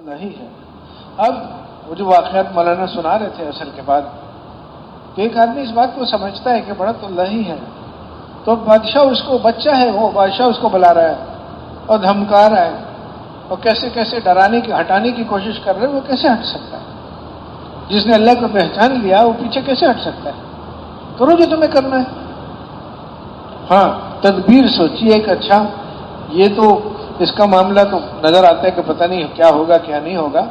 اللہ ہی ہے. اب وہ جو واقعات مولانا سنا رہے تھے اصل کے بعد، تو ایک آدمی اس بات کو سمجھتا ہے کہ بڑا تو اللہ ہی ہے، تو بادشاہ اس کو، بچہ ہے وہ، بادشاہ اس کو بلا رہا ہے اور دھمکا رہا ہے اور کیسے کیسے ڈرانے کی، ہٹانے کی کوشش کر رہے ہیں. وہ کیسے ہٹ سکتا ہے؟ جس نے اللہ کو پہچان لیا وہ پیچھے کیسے ہٹ سکتا ہے؟ کرو جو تمہیں کرنا ہے. ہاں تدبیر سوچیے کہ اچھا یہ تو اس کا معاملہ تو نظر آتا ہے کہ پتہ نہیں کیا ہوگا کیا نہیں ہوگا،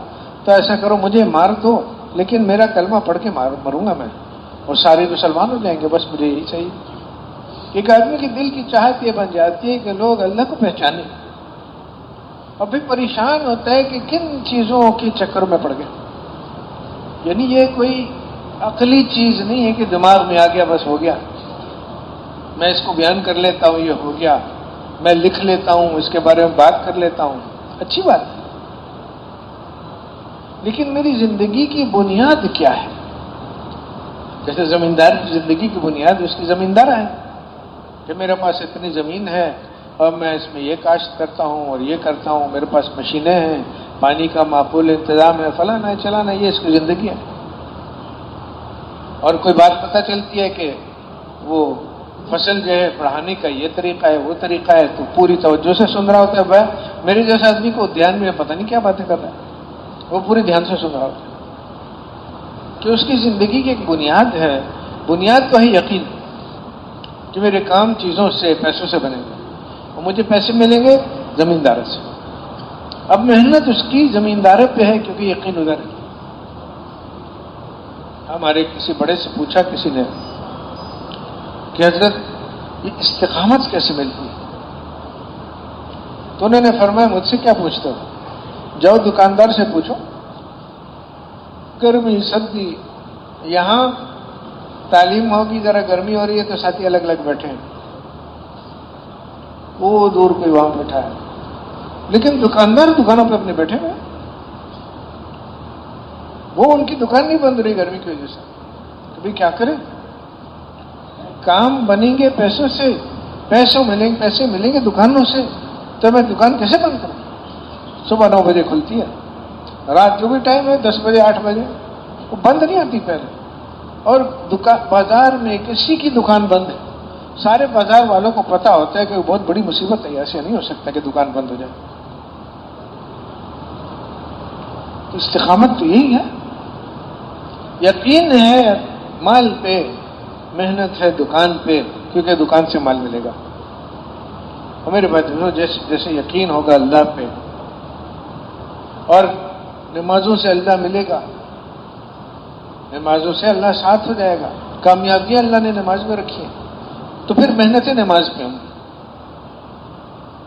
تو ایسا کرو مجھے مار دو لیکن میرا کلمہ پڑھ کے مروں گا میں، اور سارے مسلمان ہو جائیں گے، بس مجھے یہی چاہیے. ایک آدمی کی دل کی چاہت یہ بن جاتی ہے کہ لوگ اللہ کو پہچانیں، اور پھر پریشان ہوتا ہے کہ کن چیزوں کے چکر میں پڑ گئے. یعنی یہ کوئی عقلی چیز نہیں ہے کہ دماغ میں آ گیا بس ہو گیا، میں اس کو بیان کر لیتا ہوں یہ ہو گیا، میں لکھ لیتا ہوں اس کے بارے میں بات کر لیتا ہوں، اچھی بات ہے، لیکن میری زندگی کی بنیاد کیا ہے؟ جیسے زمیندار کی زندگی کی بنیاد اس کی زمیندار ہے کہ میرے پاس اتنی زمین ہے اور میں اس میں یہ کاشت کرتا ہوں اور یہ کرتا ہوں، میرے پاس مشینیں ہیں، پانی کا معقول انتظام ہے، فلانا ہے چلانا، یہ اس کی زندگی ہے. اور کوئی بات پتہ چلتی ہے کہ وہ فصل جو ہے بڑھانے کا یہ طریقہ ہے وہ طریقہ ہے، تو پوری توجہ سے سن رہا ہوتا ہے. بھائی میرے جیسا آدمی کو دھیان میں پتہ نہیں کیا باتیں کر رہا ہے، وہ پوری دھیان سے سن رہا ہوتا ہے کہ اس کی زندگی کی ایک بنیاد ہے. بنیاد تو ہے یقین کہ میرے کام چیزوں سے، پیسوں سے بنے گے، اور مجھے پیسے ملیں گے زمیندار سے. اب محنت اس کی زمیندار پہ ہے کیونکہ یقین ادھر ہے. ہمارے کسی بڑے سے پوچھا کسی نے کہ حضرت یہ استقامت کیسے ملتی ہے؟ تو انہوں نے فرمایا مجھ سے کیا پوچھتے ہو، جاؤ دکاندار سے پوچھو، گرمی سردی، یہاں تعلیم ہوگی ذرا گرمی ہو رہی ہے تو ساتھی الگ الگ بیٹھے ہیں، وہ دور کوئی وہاں بیٹھا ہے، لیکن دکاندار دکانوں پہ اپنے بیٹھے ہوئے، وہ ان کی دکان نہیں بند رہی گرمی کی وجہ سے. کبھی کیا کریں؟ کام بنیں گے پیسوں سے، پیسے ملیں گے دکانوں سے، تو میں دکان کیسے بند کروں؟ صبح 9 بجے کھلتی ہے، رات جو بھی ٹائم ہے 10 بجے 8 بجے، وہ بند نہیں آتی پہلے. اور بازار میں کسی کی دکان بند ہے، سارے بازار والوں کو پتا ہوتا ہے کہ وہ بہت بڑی مصیبت ہے، ایسے نہیں ہو سکتا کہ دکان بند ہو جائے. تو استقامت تو یہی ہے، یقین ہے مال پہ، محنت ہے دکان پہ کیونکہ دکان سے مال ملے گا. اور میرے بھائیوں جیسے جیسے یقین ہوگا اللہ پہ، اور نمازوں سے اللہ ملے گا، نمازوں سے اللہ ساتھ ہو جائے گا، کامیابی اللہ نے نماز میں رکھی ہے، تو پھر محنت نماز پہ ہوں گی،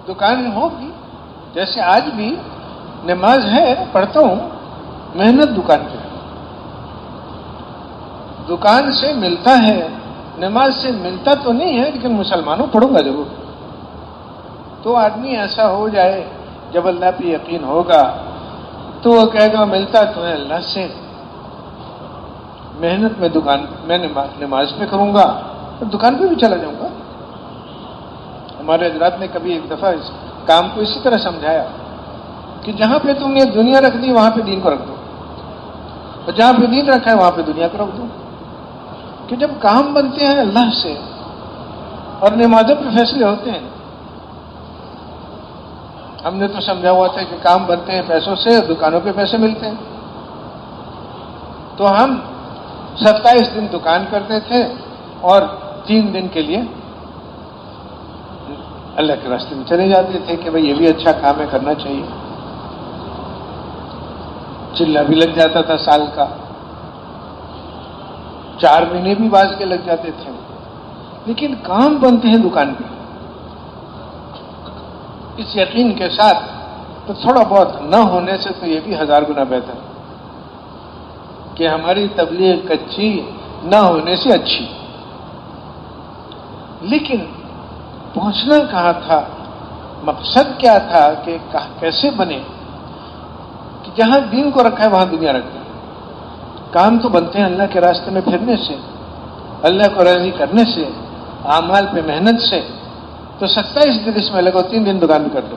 دکان ہوگی. جیسے آج بھی نماز ہے پڑھتا ہوں، محنت دکان پہ، دکان سے ملتا ہے، نماز سے ملتا تو نہیں ہے لیکن مسلمانوں پڑھوں گا ضرور. تو آدمی ایسا ہو جائے جب اللہ پہ یقین ہوگا تو وہ کہے گا ملتا تو ہے اللہ سے، محنت میں دکان میں نماز پہ کروں گا اور دکان پہ بھی چلا جاؤں گا. ہمارے حضرات نے کبھی ایک دفعہ اس کام کو اسی طرح سمجھایا کہ جہاں پہ تم نے دنیا رکھ دی وہاں پہ دین کو رکھ دو، اور جہاں پہ دین رکھا ہے وہاں پہ دنیا کو رکھ دو. کہ جب کام بنتے ہیں اللہ سے اور نمازوں پہ فیصلے ہوتے ہیں، ہم نے تو سمجھا ہوا تھا کہ کام بنتے ہیں پیسوں سے اور دکانوں پہ پیسے ملتے ہیں، تو ہم 27 دن دکان کرتے تھے اور 3 دن کے لیے اللہ کے راستے میں چلے جاتے تھے کہ بھئی یہ بھی اچھا کام ہے، کرنا چاہیے. چلہ بھی لگ جاتا تھا سال کا، 4 مہینے بھی باز کے لگ جاتے تھے، لیکن کام بنتے ہیں دکان پہ. اس یقین کے ساتھ تو تھوڑا بہت نہ ہونے سے تو یہ بھی 1000 گنا بہتر کہ ہماری تبلیغ کچی نہ ہونے سے اچھی. لیکن پہنچنا کہاں تھا، مقصد کیا تھا کہ کیسے بنے کہ جہاں دین کو رکھا ہے وہاں دنیا رکھ دیں. کام تو بنتے ہیں اللہ کے راستے میں پھرنے سے، اللہ کو راضی کرنے سے، اعمال پہ محنت سے. تو 27 دن اس میں لگو، 3 دن دکان بھی کر دو.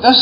10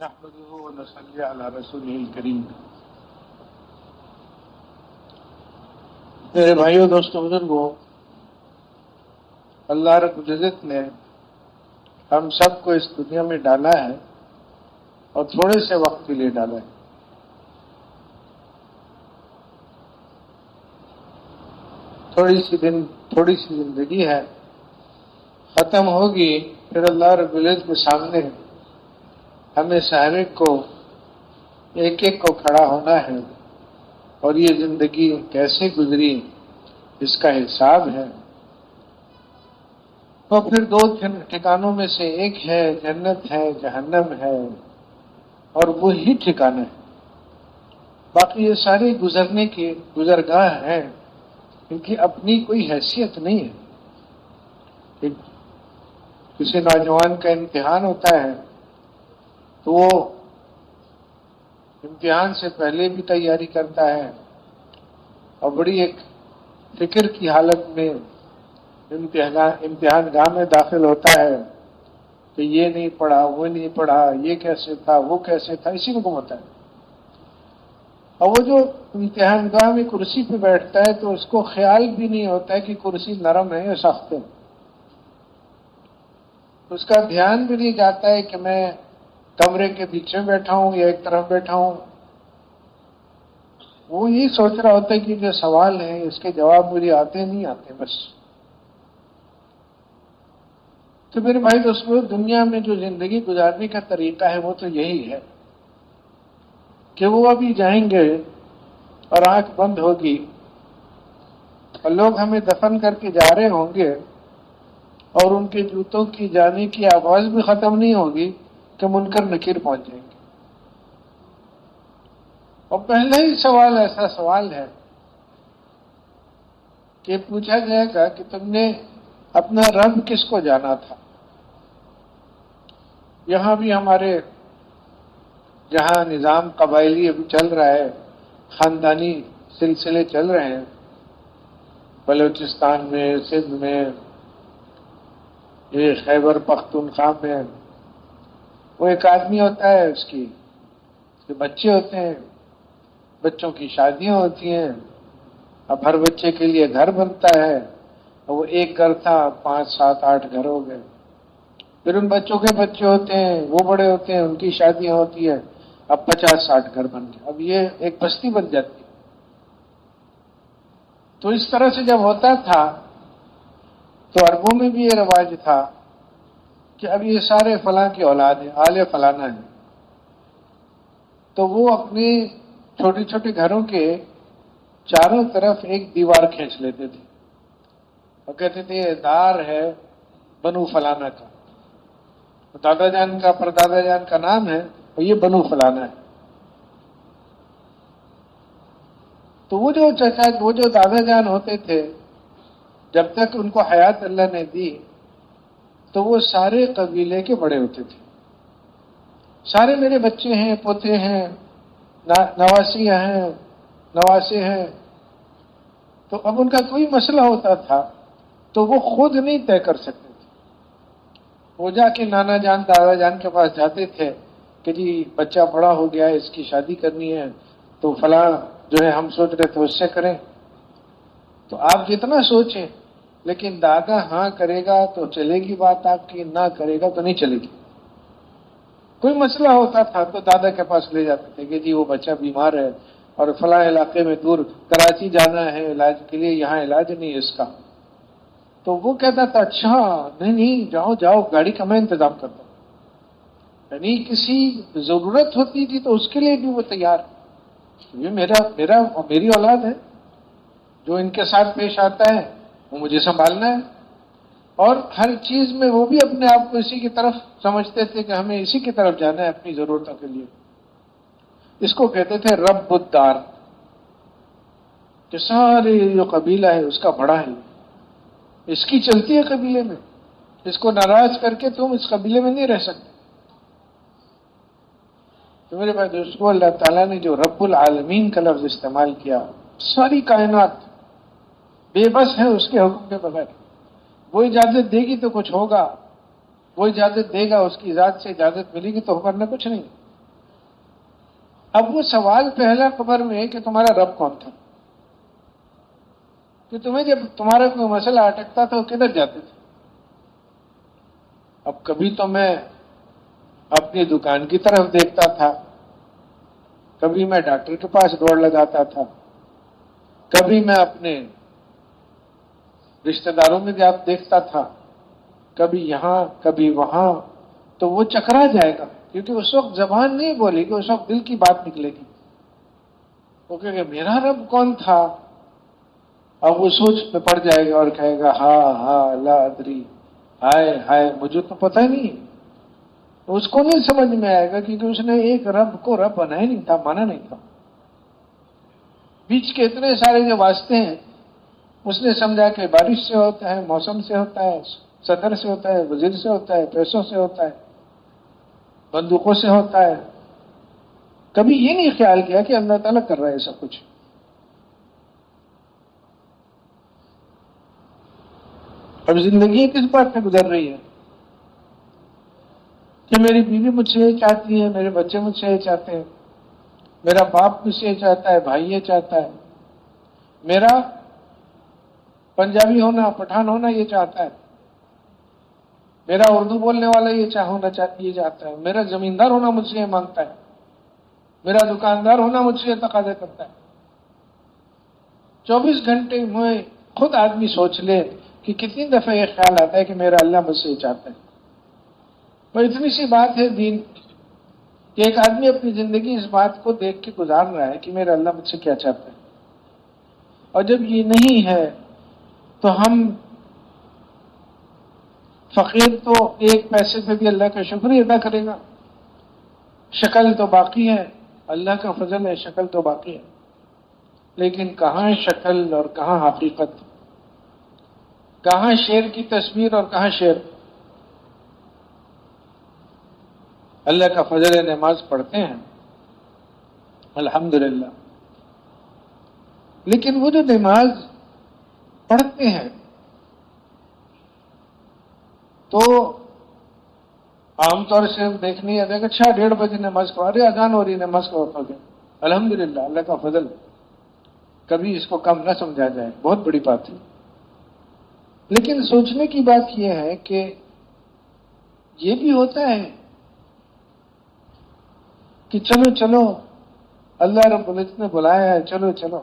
نحمده ونصلي على رسوله الكريم. میرے بھائیوں، دوستوں، بزرگوں، اللہ رب العزت نے ہم سب کو اس دنیا میں ڈالا ہے اور تھوڑے سے وقت کے لیے ڈالا ہے. تھوڑی سی زندگی ہے، ختم ہوگی. پھر اللہ رب العزت کے سامنے ہمیں سارے کو ایک ایک کو کھڑا ہونا ہے اور یہ زندگی کیسے گزری اس کا حساب ہے. تو پھر دو ٹھکانوں میں سے ایک ہے جنت ہے، جہنم ہے، اور وہی ٹھکانا ہے. باقی یہ سارے گزرنے کی گزرگاہ ہیں، ان کی اپنی کوئی حیثیت نہیں ہے. کسی نوجوان کا امتحان ہوتا ہے تو وہ امتحان سے پہلے بھی تیاری کرتا ہے اور بڑی ایک فکر کی حالت میں امتحان گاہ میں داخل ہوتا ہے کہ یہ نہیں پڑھا، وہ نہیں پڑھا، یہ کیسے تھا، وہ کیسے تھا، اسی میں گم ہوتا ہے. اور وہ جو امتحان گاہ میں کرسی پہ بیٹھتا ہے تو اس کو خیال بھی نہیں ہوتا ہے کہ کرسی نرم ہے یا سخت ہے. اس کا دھیان بھی نہیں جاتا ہے کہ میں کمرے کے پیچھے بیٹھا ہوں یا ایک طرف بیٹھا ہوں. وہ یہ سوچ رہا ہوتا ہے کہ جو سوال ہیں اس کے جواب مجھے آتے نہیں آتے بس. تو میرے بھائی دوستوں، دنیا میں جو زندگی گزارنے کا طریقہ ہے وہ تو یہی ہے کہ وہ ابھی جائیں گے اور آنکھ بند ہوگی اور لوگ ہمیں دفن کر کے جا رہے ہوں گے اور ان کے جوتوں کی جانے کی آواز بھی ختم نہیں ہوگی کہ منکر نکیر پہنچ جائیں گے. اور پہلا ہی سوال ایسا سوال ہے کہ پوچھا جائے گا کہ تم نے اپنا رب کس کو جانا تھا. یہاں بھی ہمارے جہاں نظام قبائلی ابھی چل رہا ہے، خاندانی سلسلے چل رہے ہیں، بلوچستان میں، سندھ میں، یہ خیبر پختونخوا میں، وہ ایک آدمی ہوتا ہے، اس کے بچے ہوتے ہیں، بچوں کی شادیاں ہوتی ہیں. اب ہر بچے کے لیے گھر بنتا ہے اور وہ ایک گھر تھا، 5 7 8 گھر ہو گئے. پھر ان بچوں کے بچے ہوتے ہیں، وہ بڑے ہوتے ہیں، ان کی شادیاں ہوتی ہیں، اب 50 60 گھر بن گئے. اب یہ ایک بستی بن جاتی ہے. تو اس طرح سے جب ہوتا تھا تو عربوں میں بھی یہ رواج تھا کہ اب یہ سارے فلاں کی اولاد ہیں، آل فلانا ہیں، تو وہ اپنے چھوٹے چھوٹے گھروں کے چاروں طرف ایک دیوار کھینچ لیتے تھے اور کہتے تھے یہ دار ہے بنو فلانا کا، دادا جان کا پردادا جان کا نام ہے اور یہ بنو فلانا ہے. تو وہ جو دادا جان ہوتے تھے، جب تک ان کو حیات اللہ نے دی تو وہ سارے قبیلے کے بڑے ہوتے تھے. سارے میرے بچے ہیں، پوتے ہیں، نواسیاں ہیں، نواسے ہیں. تو اب ان کا کوئی مسئلہ ہوتا تھا تو وہ خود نہیں طے کر سکتے تھے. وہ جا کے نانا جان دادا جان کے پاس جاتے تھے کہ جی بچہ بڑا ہو گیا ہے، اس کی شادی کرنی ہے، تو فلاں جو ہے ہم سوچ رہے تھے اس سے کریں. تو آپ جتنا سوچیں، لیکن دادا ہاں کرے گا تو چلے گی بات آپ کی، نہ کرے گا تو نہیں چلے گی. کوئی مسئلہ ہوتا تھا تو دادا کے پاس لے جاتے تھے کہ جی وہ بچہ بیمار ہے اور فلاں علاقے میں دور کراچی جانا ہے علاج کے لیے، یہاں علاج نہیں ہے اس کا. تو وہ کہتا تھا اچھا نہیں جاؤ جاؤ، گاڑی کا میں انتظام کرتا ہوں. یعنی کسی ضرورت ہوتی تھی تو اس کے لیے بھی وہ تیار. یہ میری اولاد ہے، جو ان کے ساتھ پیش آتا ہے وہ مجھے سنبھالنا ہے. اور ہر چیز میں وہ بھی اپنے آپ کو اسی کی طرف سمجھتے تھے کہ ہمیں اسی کی طرف جانا ہے اپنی ضرورتوں کے لیے. اس کو کہتے تھے رب الدار، کہ سارے جو قبیلہ ہے اس کا بڑا ہے، اس کی چلتی ہے قبیلے میں، اس کو ناراض کر کے تم اس قبیلے میں نہیں رہ سکتے. تو میرے بھائی دوستو، اللہ تعالیٰ نے جو رب العالمین کا لفظ استعمال کیا، ساری کائنات بے بس ہے اس کے حکم کے بغیر. وہ اجازت دے گی تو کچھ ہوگا، وہ اجازت دے گا، اس کی ذات سے اجازت ملے گی تو کرنا کچھ نہیں. اب وہ سوال پہلا قبر میں ہے کہ تمہارا رب کون تھا، کہ تمہیں جب تمہارا کوئی مسئلہ اٹکتا تھا وہ کدھر جاتے تھے؟ اب کبھی تو میں اپنی دکان کی طرف دیکھتا تھا، کبھی میں ڈاکٹر کے پاس دوڑ لگاتا تھا، کبھی میں اپنے رشتہ داروں میں دیکھتا تھا، کبھی یہاں کبھی وہاں، تو وہ چکرا جائے گا، کیونکہ اس وقت زبان نہیں بولے گی، اس وقت دل کی بات نکلے گی. وہ کہے گا میرا رب کون تھا؟ اب وہ سوچ میں پڑ جائے گا اور کہے گا ہاں لا ادری، ہائے ہائے مجھے تو پتہ ہی نہیں. اس کو نہیں سمجھ میں آئے گا کیونکہ اس نے ایک رب کو رب بنایا نہیں تھا، مانا نہیں تھا. بیچ کے اتنے سارے جو واسطے ہیں اس نے سمجھا کہ بارش سے ہوتا ہے، موسم سے ہوتا ہے، صدر سے ہوتا ہے، وزیر سے ہوتا ہے، پیسوں سے ہوتا ہے، بندوقوں سے ہوتا ہے. کبھی یہ نہیں خیال کیا کہ اللہ تعالیٰ کر رہا ہے سب کچھ. اب زندگی کس بات میں گزر رہی ہے کہ میری بیوی مجھ سے یہ چاہتی ہے، میرے بچے مجھ سے یہ چاہتے ہیں، میرا باپ مجھ سے یہ چاہتا ہے، بھائی یہ چاہتا ہے، میرا پنجابی ہونا پٹھان ہونا یہ چاہتا ہے، میرا اردو بولنے والا یہ چاہتا ہے، میرا زمیندار ہونا مجھ سے یہ مانگتا ہے، میرا دکاندار ہونا مجھ سے یہ تقاضے کرتا ہے. 24 گھنٹے میں خود آدمی سوچ لے کہ کتنی دفعہ یہ خیال آتا ہے کہ میرا اللہ مجھ سے یہ چاہتا ہے. اور اتنی سی بات ہے دین کہ ایک آدمی اپنی زندگی اس بات کو دیکھ کے گزار رہا ہے کہ میرا اللہ مجھ سے کیا چاہتا ہے. اور جب یہ نہیں ہے تو ہم فقیر تو ایک پیسے پہ بھی اللہ کا شکریہ ادا کرے گا. شکل تو باقی ہے، اللہ کا فضل ہے، شکل تو باقی ہے، لیکن کہاں شکل اور کہاں حقیقت، کہاں شیر کی تصویر اور کہاں شیر. اللہ کا فضل ہے، نماز پڑھتے ہیں الحمدللہ، لیکن وہ جو نماز پڑھتے ہیں تو عام طور سے دیکھنے آتا ہے کہ 1:30 بجے نماز پڑھ رہے، اذان ہو رہی، نماز کا وقت ہو گیا. الحمدللہ، اللہ کا فضل، کبھی اس کو کم نہ سمجھا جائے، بہت بڑی بات ہے. لیکن سوچنے کی بات یہ ہے کہ یہ بھی ہوتا ہے کہ چلو چلو اللہ رب العزت نے بلایا ہے، چلو چلو.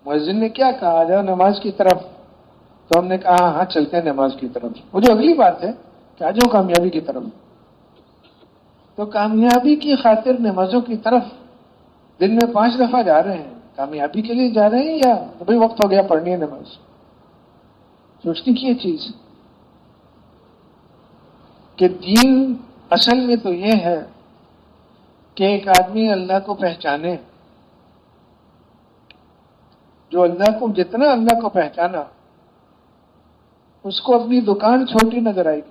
مؤذن نے کیا کہا، آ جاؤ نماز کی طرف، تو ہم نے کہا ہاں چلتے ہیں نماز کی طرف. وہ جو اگلی بات ہے کہ آ جاؤ کامیابی کی طرف، تو کامیابی کی خاطر نمازوں کی طرف دن میں 5 دفعہ جا رہے ہیں، کامیابی کے لیے جا رہے ہیں یا بھائی وقت ہو گیا پڑھنی ہے نماز؟ سوچنے کی یہ چیز کہ دین اصل میں تو یہ ہے کہ ایک آدمی اللہ کو پہچانے. جو اللہ کو جتنا اللہ کو پہچانا اس کو اپنی دکان چھوٹی نظر آئے گی،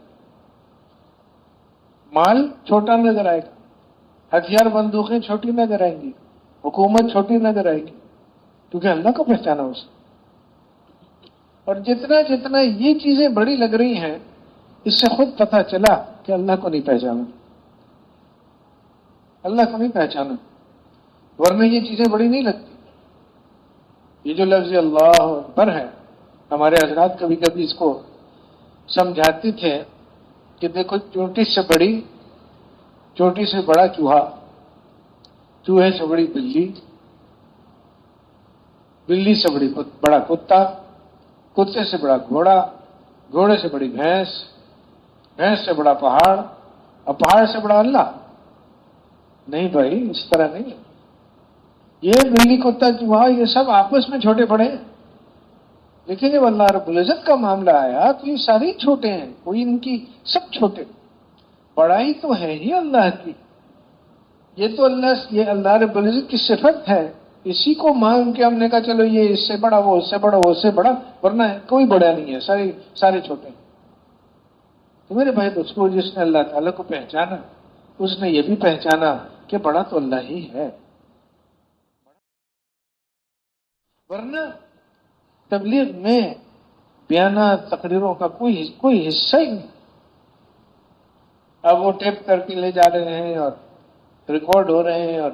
مال چھوٹا نظر آئے گا، ہتھیار بندوقیں چھوٹی نظر آئیں گی، حکومت چھوٹی نظر آئے گی، کیونکہ اللہ کو پہچانا اسے. اور جتنا جتنا یہ چیزیں بڑی لگ رہی ہیں اس سے خود پتہ چلا کہ اللہ کو نہیں پہچانا، اللہ کو نہیں پہچانا، ورنہ یہ چیزیں بڑی نہیں لگتی. یہ جو لفظ اللہ اکبر ہے، ہمارے حضرات کبھی کبھی اس کو سمجھاتے تھے کہ دیکھو چونٹی سے بڑی، چونٹی سے بڑا چوہا، چوہے سے بڑی بلی، بلی سے بڑا کتا، کتے سے بڑا گھوڑا، گھوڑے سے بڑی بھینس، بھینس سے بڑا پہاڑ، اور پہاڑ سے بڑا اللہ. نہیں بھائی، اس طرح نہیں. یہ بلی کتا چوہا یہ سب آپس میں چھوٹے بڑے ہیں، لیکن جب اللہ رب العزت کا معاملہ آیا تو یہ سارے چھوٹے ہیں، کوئی ان کی سب چھوٹے. بڑائی تو ہے ہی اللہ کی، یہ تو اللہ رب العزت کی صفت ہے. اسی کو مانگ کے ہم نے کہا چلو یہ اس سے بڑا، وہ اس سے بڑا، وہ اس سے بڑا، ورنہ کوئی بڑا نہیں ہے، سارے چھوٹے ہیں. تو میرے بھائی دوستو، جس نے اللہ تعالیٰ کو پہچانا اس نے یہ بھی پہچانا کہ بڑا تو اللہ ہی ہے. ورنہ تبلیغ میں بیانات تقریروں کا کوئی حصہ ہی نہیں. اب وہ ٹیپ کر کے لے جا رہے ہیں اور ریکارڈ ہو رہے ہیں اور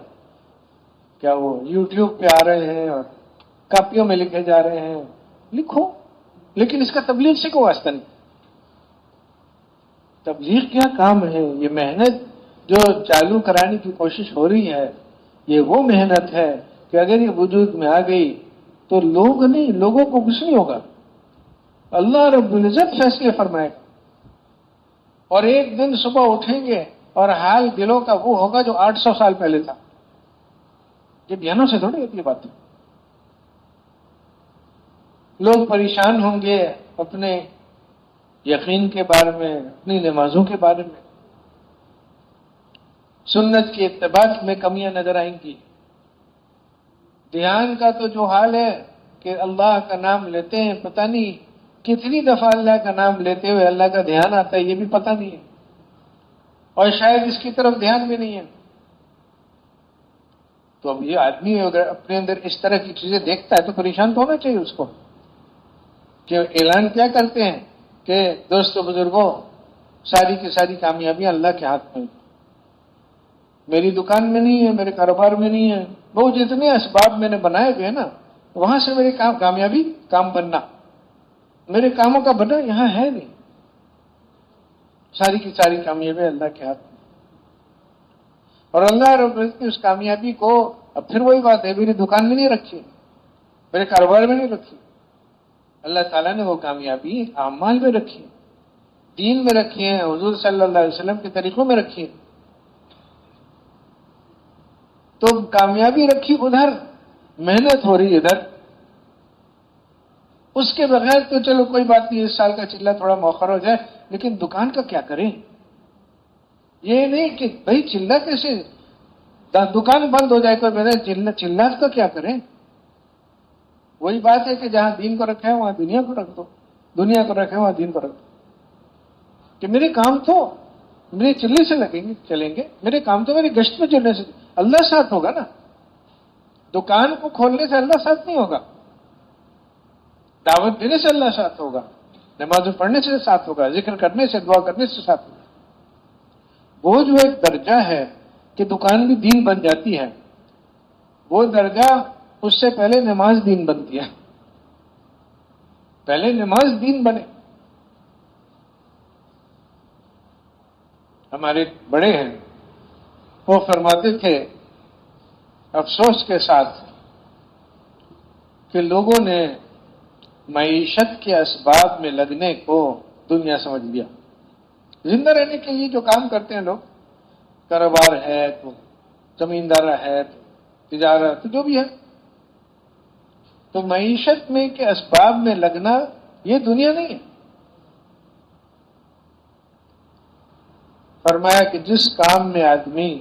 کیا وہ یوٹیوب پہ آ رہے ہیں اور کاپیوں میں لکھے جا رہے ہیں. لکھو، لیکن اس کا تبلیغ سے کوئی واسطہ نہیں. تبلیغ کیا کام ہے؟ یہ محنت جو چالو کرانے کی کوشش ہو رہی ہے، یہ وہ محنت ہے کہ اگر یہ وجود میں آ گئی تو لوگوں کو کچھ نہیں ہوگا. اللہ رب العزت فیصلے فرمائے گا. اور ایک دن صبح اٹھیں گے اور حال دلوں کا وہ ہوگا جو 800 سال پہلے تھا. یہ بیانوں سے تھوڑی ہوتی ہے بات. لوگ پریشان ہوں گے اپنے یقین کے بارے میں، اپنی نمازوں کے بارے میں، سنت کی اتباع میں کمیاں نظر آئیں گی. دھیان کا تو جو حال ہے کہ اللہ کا نام لیتے ہیں، پتہ نہیں کتنی دفعہ اللہ کا نام لیتے ہوئے اللہ کا دھیان آتا ہے یہ بھی پتہ نہیں ہے، اور شاید اس کی طرف دھیان بھی نہیں ہے. تو اب یہ آدمی اگر اپنے اندر اس طرح کی چیزیں دیکھتا ہے تو پریشان تو ہونا چاہیے اس کو. کہ اعلان کیا کرتے ہیں کہ دوستو بزرگوں، ساری کی ساری کامیابیاں اللہ کے ہاتھ میں. میری دکان میں نہیں ہے، میرے کاروبار میں نہیں ہے، وہ جتنے اسباب میں نے بنائے ہوئے ہیں نا، وہاں سے میری کامیابی، کام بننا، میرے کاموں کا بنا یہاں ہے نہیں. ساری کی ساری کامیابی اللہ کے ہاتھ میں. اور اللہ رب العزت کی اس کامیابی کو، اب پھر وہی بات ہے، میری دکان میں نہیں رکھی، میرے کاروبار میں نہیں رکھی. اللہ تعالیٰ نے وہ کامیابی اعمال میں رکھی، دین میں رکھی ہے، حضور صلی اللہ علیہ وسلم کے طریقوں میں رکھی ہے. تو کامیابی رکھی ادھر، محنت ہو رہی ادھر. اس کے بغیر تو چلو کوئی بات نہیں، اس سال کا چلہ تھوڑا مؤخر ہو جائے، لیکن دکان کا کیا کریں؟ یہ نہیں کہ بھائی چلہ کیسے، دکان بند ہو جائے تو چلہ کا کیا کریں؟ وہی بات ہے کہ جہاں دین کو رکھا ہے وہاں دنیا کو رکھ دو، دنیا کو رکھا ہے وہاں دین کو رکھ دو. کہ میرے کام تو میرے چلے سے چلیں گے، میرے کام تو میری گشت میں چلنے سے، اللہ ساتھ ہوگا نا. دکان کو کھولنے سے اللہ ساتھ نہیں ہوگا، دعوت دینے سے اللہ ساتھ ہوگا، نماز پڑھنے سے ساتھ ہوگا، ذکر کرنے سے، دعا کرنے سے ساتھ ہوگا. وہ جو ایک درجہ ہے کہ دکان بھی دین بن جاتی ہے، وہ درجہ اس سے پہلے نماز دین بنتی ہے. پہلے نماز دین بنے. ہمارے بڑے ہیں، وہ فرماتے تھے افسوس کے ساتھ کہ لوگوں نے معیشت کے اسباب میں لگنے کو دنیا سمجھ لیا. زندہ رہنے کے لیے جو کام کرتے ہیں لوگ، کاروبار ہے تو زمیندارہ ہے تو تجارت جو بھی ہے، تو معیشت میں کے اسباب میں لگنا یہ دنیا نہیں ہے. فرمایا کہ جس کام میں آدمی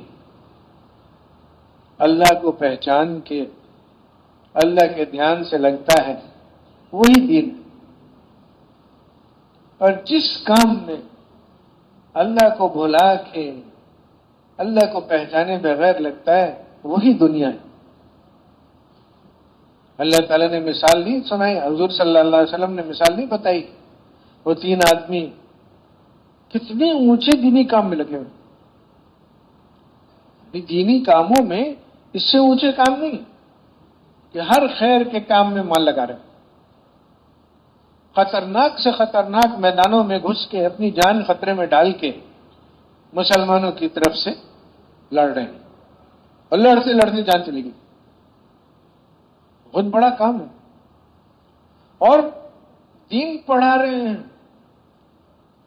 اللہ کو پہچان کے اللہ کے دھیان سے لگتا ہے وہی دین ہے، اور جس کام میں اللہ کو بھلا کے اللہ کو پہچانے بغیر لگتا ہے وہی دنیا ہے. اللہ تعالیٰ نے مثال نہیں سنائی، حضور صلی اللہ علیہ وسلم نے مثال نہیں بتائی، وہ 3 آدمی کتنے اونچے دینی کام میں لگے ہوئے. دینی کاموں میں اس سے اونچے کام نہیں کہ ہر خیر کے کام میں مال لگا رہے، خطرناک سے خطرناک میدانوں میں گھس کے اپنی جان خطرے میں ڈال کے مسلمانوں کی طرف سے لڑ رہے ہیں، اور لڑتے لڑتے جان چلی گئی. بہت بڑا کام ہے. اور دین پڑھا رہے ہیں،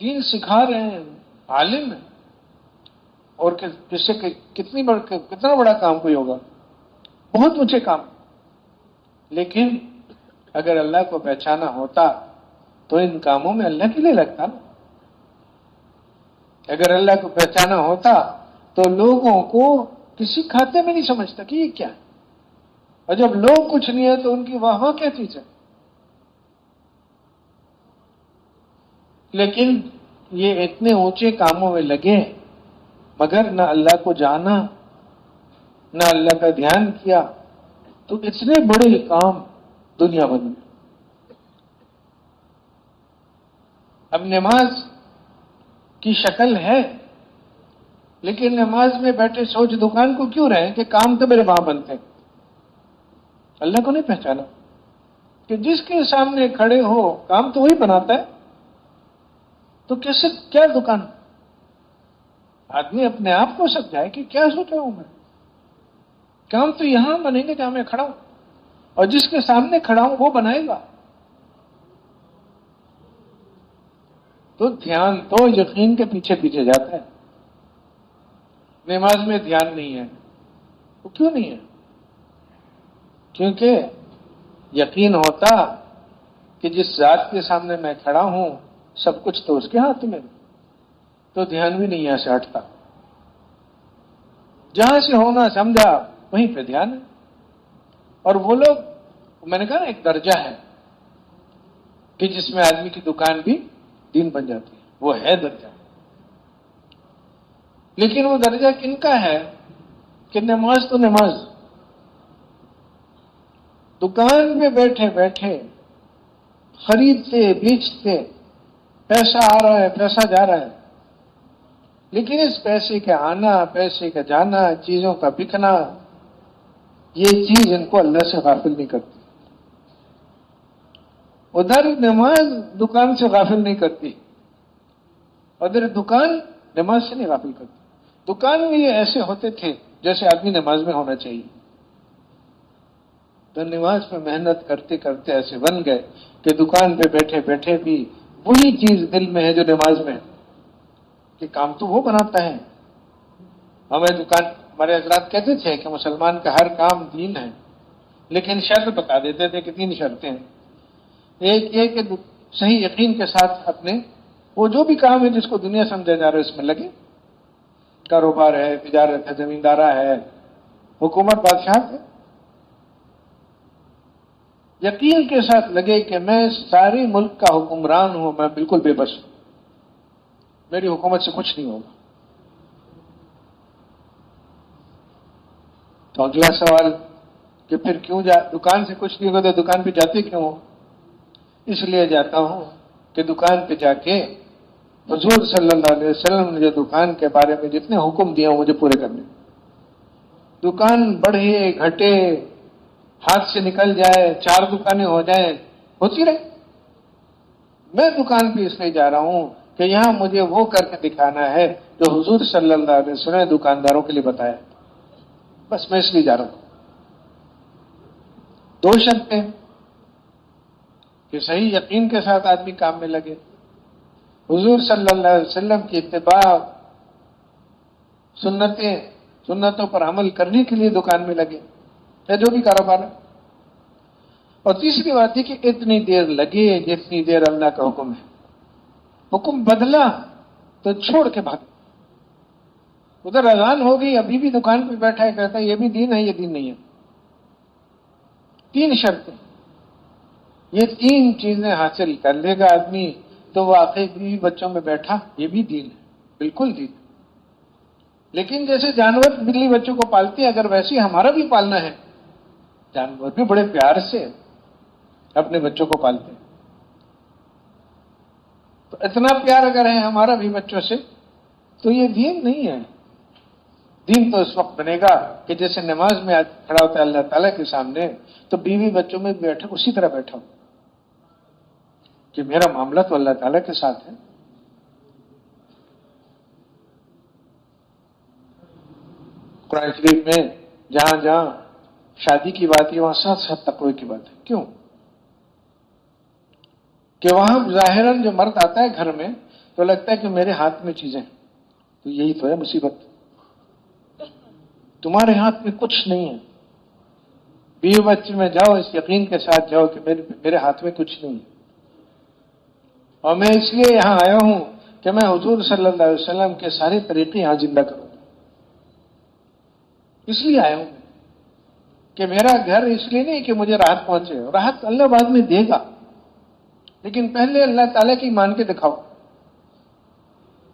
دین سکھا رہے ہیں، عالم ہیں، اور کس سے کتنا بڑا کام کوئی ہوگا، بہت اونچے کام. لیکن اگر اللہ کو پہچانا ہوتا تو ان کاموں میں اللہ کے لیے لگتا نا. اگر اللہ کو پہچانا ہوتا تو لوگوں کو کسی کھاتے میں نہیں سمجھتا کہ یہ کیا ہے، اور جب لوگ کچھ نہیں ہے تو ان کی واہ واہ کیا چیز ہے. لیکن یہ اتنے اونچے کاموں میں لگے مگر نہ اللہ کو جانا، نہ اللہ کا دھیان کیا، تو اتنے بڑے کام دنیا بن گئے. اب نماز کی شکل ہے لیکن نماز میں بیٹھے سوچ دکان کو کیوں رہے کہ کام تو میرے وہاں بنتے ہیں. اللہ کو نہیں پہچانا کہ جس کے سامنے کھڑے ہو کام تو وہی بناتا ہے، تو کیسے کیا دکان؟ آدمی اپنے آپ کو سمجھائے کہ کیا سوچ رہا ہوں میں، کام تو یہاں بنے گا جہاں میں کھڑا ہوں، اور جس کے سامنے کھڑا ہوں وہ بنائے گا. تو دھیان تو یقین کے پیچھے پیچھے جاتا ہے. نماز میں دھیان نہیں ہے. وہ کیوں نہیں ہے؟ کیونکہ یقین ہوتا کہ جس ذات کے سامنے میں کھڑا ہوں سب کچھ تو اس کے ہاتھ میں، تو دھیان بھی نہیں یہاں سے ہٹتا. جہاں سے ہونا سمجھا وہیں پہ دھیان ہے. اور وہ لوگ، میں نے کہا نا ایک درجہ ہے کہ جس میں آدمی کی دکان بھی دین بن جاتی ہے، وہ ہے درجہ. لیکن وہ درجہ کن کا ہے کہ نماز تو نماز، دکان میں بیٹھے بیٹھے خریدتے بیچتے، پیسہ آ رہا ہے پیسہ جا رہا ہے، لیکن اس پیسے کا آنا پیسے کا جانا چیزوں کا بکنا، یہ چیز ان کو اللہ سے غافل نہیں کرتی. ادھر نماز دکان سے غافل نہیں کرتی، ادھر دکان نماز سے نہیں غافل کرتی. دکان میں یہ ایسے ہوتے تھے جیسے آدمی نماز میں ہونا چاہیے. تو نماز پہ محنت کرتے کرتے ایسے بن گئے کہ دکان پہ بیٹھے بیٹھے بھی وہی چیز دل میں ہے جو نماز میں ہے، کہ کام تو وہ بناتا ہے. ہمیں دکان، ہمارے حضرات کہتے تھے کہ مسلمان کا ہر کام دین ہے، لیکن شرط بتا دیتے تھے کہ 3 شرطیں ہیں. ایک یہ کہ صحیح یقین کے ساتھ اپنے وہ جو بھی کام ہے جس کو دنیا سمجھا جا رہا ہے اس میں لگے. کاروبار ہے، تجارت ہے، زمیندارہ ہے، حکومت بادشاہ ہے. یقین کے ساتھ لگے کہ میں سارے ملک کا حکمران ہوں، میں بالکل بے بس ہوں، میری حکومت سے کچھ نہیں ہوگا. تو اگلا سوال کہ پھر کیوں دکان سے کچھ نہیں ہوگا تو دکان پہ جاتے کیوں ہو؟ اس لیے جاتا ہوں کہ دکان پہ جا کے حضور صلی اللہ علیہ وسلم نے جو دکان کے بارے میں جتنے حکم دیے ہیں مجھے پورے کرنے. دکان بڑھے گھٹے، ہاتھ سے نکل جائے، 4 دکانیں ہو جائیں، ہوتی رہے. میں دکان پہ اس لیے جا رہا ہوں کہ یہاں مجھے وہ کر کے دکھانا ہے جو حضور صلی اللہ علیہ وسلم نے دکانداروں کے لیے بتایا. بس میں اس لیے جا رہا ہوں. 2 شرطیں کہ صحیح یقین کے ساتھ آدمی کام میں لگے، حضور صلی اللہ علیہ وسلم کی اتباع، سنتوں پر عمل کرنے کے لیے دکان میں لگے یا جو بھی کاروبار ہے. اور تیسری بات ہے کہ اتنی دیر لگے جتنی دیر اللہ کا حکم ہے. حکم بدلا تو چھوڑ کے بھاگ. ادھر اذان ہو گئی ابھی بھی دکان پہ بیٹھا ہے، کہتا ہے یہ بھی دین ہے یہ دین نہیں ہے. 3 شرطیں، یہ 3 چیزیں حاصل کر لے گا آدمی تو واقعی بیوی بچوں میں بیٹھا یہ بھی دین ہے، بالکل دین. لیکن جیسے جانور بلی بچوں کو پالتے ہیں اگر ویسے ہمارا بھی پالنا ہے، جانور بھی بڑے پیار سے اپنے بچوں کو پالتے ہیں، تو اتنا پیار اگر ہے ہمارا بھی بچوں سے تو یہ دین نہیں ہے. دین تو اس وقت بنے گا کہ جیسے نماز میں کھڑا ہوتا ہے اللہ تعالیٰ کے سامنے تو بیوی بچوں میں بیٹھا اسی طرح بیٹھا ہوں کہ میرا معاملہ تو اللہ تعالیٰ کے ساتھ ہے. قرآن شریف میں جہاں جہاں شادی کی بات ہے وہاں ساتھ ساتھ تقوی کی بات ہے. کیوں؟ کہ وہاں ظاہراً جو مرد آتا ہے گھر میں تو لگتا ہے کہ میرے ہاتھ میں چیزیں، تو یہی تو ہے مصیبت. تمہارے ہاتھ میں کچھ نہیں ہے. بیوی بچے میں جاؤ اس یقین کے ساتھ جاؤ کہ میرے ہاتھ میں کچھ نہیں ہے. اور میں اس لیے یہاں آیا ہوں کہ میں حضور صلی اللہ علیہ وسلم کے سارے طریقے یہاں زندہ کروں. اس لیے آیا ہوں کہ میرا گھر اس لیے نہیں کہ مجھے راحت پہنچے، راحت اللہ بعد میں دے گا، لیکن پہلے اللہ تعالیٰ کی مان کے دکھاؤ،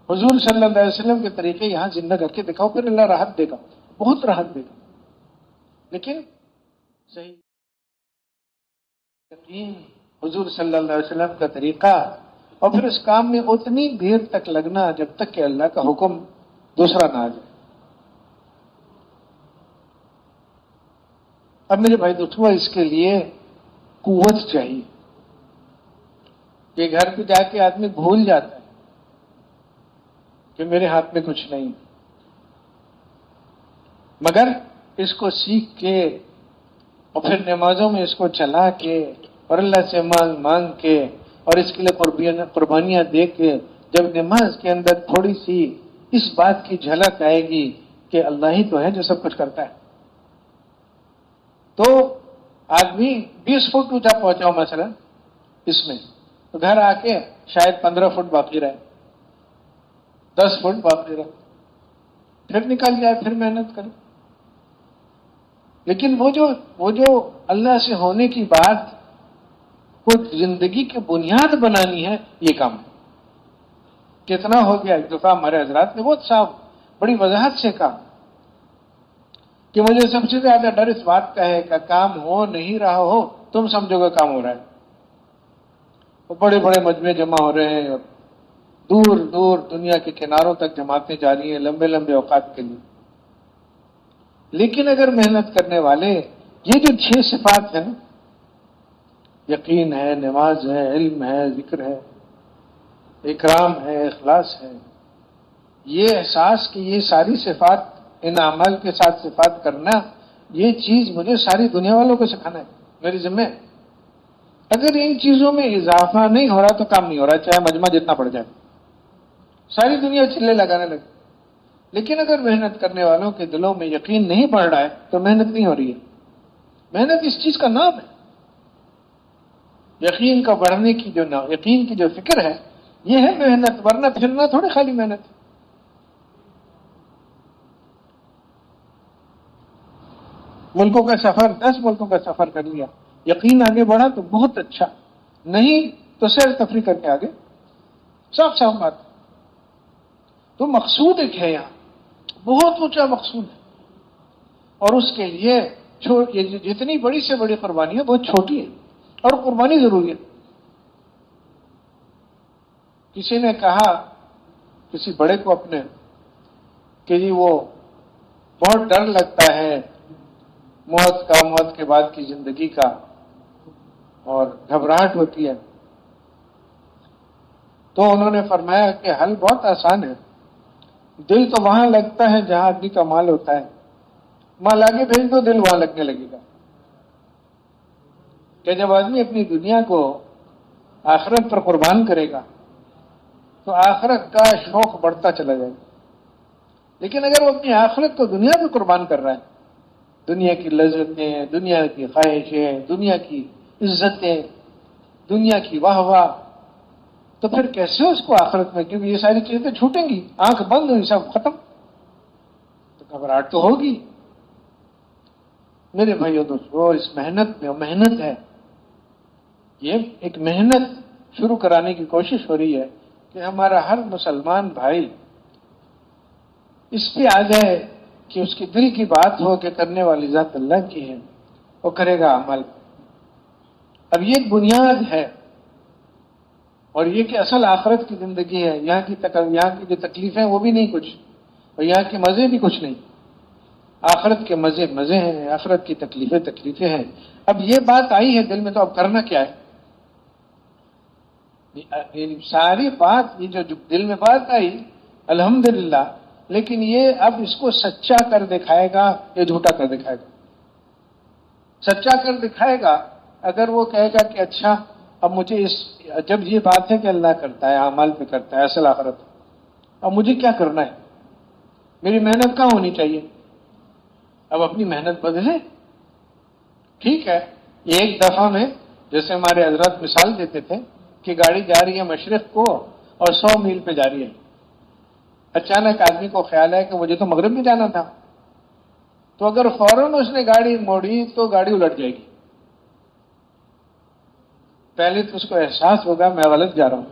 حضور صلی اللہ علیہ وسلم کے طریقے یہاں زندہ کر کے دکھاؤ، پھر اللہ راحت دے گا، بہت راحت دے گا. لیکن صحیح یقین، حضور صلی اللہ علیہ وسلم کا طریقہ، اور پھر اس کام میں اتنی دیر تک لگنا جب تک کہ اللہ کا حکم دوسرا ناز ہے. اب میرے بھائی دوستوں، اس کے لیے قوت چاہیے کہ گھر پہ جا کے آدمی بھول جاتا ہے کہ میرے ہاتھ میں کچھ نہیں، مگر اس کو سیکھ کے اور پھر نمازوں میں اس کو چلا کے اور اللہ سے مانگ کے اور اس کے لیے قربانیاں دے کے جب نماز کے اندر تھوڑی سی اس بات کی جھلک آئے گی کہ اللہ ہی تو ہے جو سب کچھ کرتا ہے، تو آدمی 20 فٹ اونچا پہنچا ہو مثلا اس میں، تو گھر آ کے شاید 15 فٹ باقی رہے، 10 فٹ باقی رہے، پھر نکل جائے، پھر محنت کرے. لیکن وہ جو اللہ سے ہونے کی بات کو زندگی کی بنیاد بنانی ہے، یہ کام ہے. کتنا ہو گیا، ایک دفعہ ہمارے حضرات نے بہت صاف بڑی وضاحت سے کہا کہ مجھے سب سے زیادہ ڈر اس بات کا ہے کہ کام ہو نہیں رہا ہو، تم سمجھو گے کام ہو رہا ہے. وہ بڑے بڑے مجمع جمع ہو رہے ہیں اور دور دور دنیا کے کناروں تک جماعتیں جاری ہیں لمبے لمبے اوقات کے لیے. لیکن اگر محنت کرنے والے یہ جو 6 صفات ہیں نا، یقین ہے، نماز ہے، علم ہے، ذکر ہے، اکرام ہے، اخلاص ہے، یہ احساس کہ یہ ساری صفات ان اعمال کے ساتھ صفات کرنا، یہ چیز مجھے ساری دنیا والوں کو سکھانا ہے، میری ذمہ ہے. اگر ان چیزوں میں اضافہ نہیں ہو رہا تو کام نہیں ہو رہا، چاہے مجمع جتنا پڑ جائے، ساری دنیا چلے لگانے لگے. لیکن اگر محنت کرنے والوں کے دلوں میں یقین نہیں پڑ رہا ہے تو محنت نہیں ہو رہی ہے. محنت اس چیز کا نام ہے. یقین کا بڑھنے کی یقین کی جو فکر ہے، یہ ہے محنت، ورنہ پھرنا تھوڑی خالی محنت. ملکوں کا سفر، 10 ملکوں کا سفر کر لیا، یقین آگے بڑھا تو بہت اچھا، نہیں تو سیر تفریح کر کے آگے، صاف صاف بات. تو مقصود ایک ہے یہاں، بہت اونچا مقصود ہے، اور اس کے لیے جتنی بڑی سے بڑی قربانی ہے بہت چھوٹی ہے، اور قربانی ضروری ہے. کسی نے کہا کسی بڑے کو اپنے کہ جی وہ بہت ڈر لگتا ہے موت کا، موت کے بعد کی زندگی کا، اور گھبراہٹ ہوتی ہے. تو انہوں نے فرمایا کہ حل بہت آسان ہے، دل تو وہاں لگتا ہے جہاں آدمی کا مال ہوتا ہے، مال آگے بھیج دو دل وہاں لگنے لگے گا. کہ جب آدمی اپنی دنیا کو آخرت پر قربان کرے گا تو آخرت کا شوق بڑھتا چلا جائے گا. لیکن اگر وہ اپنی آخرت کو دنیا میں قربان کر رہا ہے، دنیا کی لذتیں، دنیا کی خواہشیں، دنیا کی عزتیں، دنیا کی واہ واہ، تو پھر کیسے اس کو آخرت میں، کیونکہ یہ ساری چیزیں چھوٹیں گی، آنکھ بند ہوئی سب ختم، تو گھبراہٹ تو ہوگی. میرے بھائیو دوستو، اس محنت میں محنت ہے، یہ ایک محنت شروع کرانے کی کوشش ہو رہی ہے کہ ہمارا ہر مسلمان بھائی اس پہ آ جائے کہ اس کی دل کی بات ہو کہ کرنے والی ذات اللہ کی ہے، وہ کرے گا عمل. اب یہ ایک بنیاد ہے، اور یہ کہ اصل آخرت کی زندگی ہے. یہاں کی جو تکلیفیں وہ بھی نہیں کچھ، اور یہاں کے مزے بھی کچھ نہیں. آخرت کے مزے مزے ہیں، آخرت کی تکلیفیں تکلیفیں ہیں. اب یہ بات آئی ہے دل میں، تو اب کرنا کیا ہے؟ ساری بات یہ جو دل میں بات آئی الحمدللہ، لیکن یہ اب اس کو سچا کر دکھائے گا یا جھوٹا کر دکھائے گا؟ سچا کر دکھائے گا اگر وہ کہے گا کہ اچھا اب مجھے جب یہ بات ہے کہ اللہ کرتا ہے، اعمال پہ کرتا ہے، اصل آخرت، اب مجھے کیا کرنا ہے، میری محنت کہاں ہونی چاہیے؟ اب اپنی محنت بدلے. ٹھیک ہے، ایک دفعہ میں جیسے ہمارے حضرات مثال دیتے تھے کہ گاڑی جا رہی ہے مشرق کو اور 100 میل پہ جا رہی ہے. اچانک آدمی کو خیال ہے کہ مجھے تو مغرب میں جانا تھا، تو اگر فوراً اس نے گاڑی موڑی تو گاڑی الٹ جائے گی. پہلے تو اس کو احساس ہوگا میں غلط جا رہا ہوں،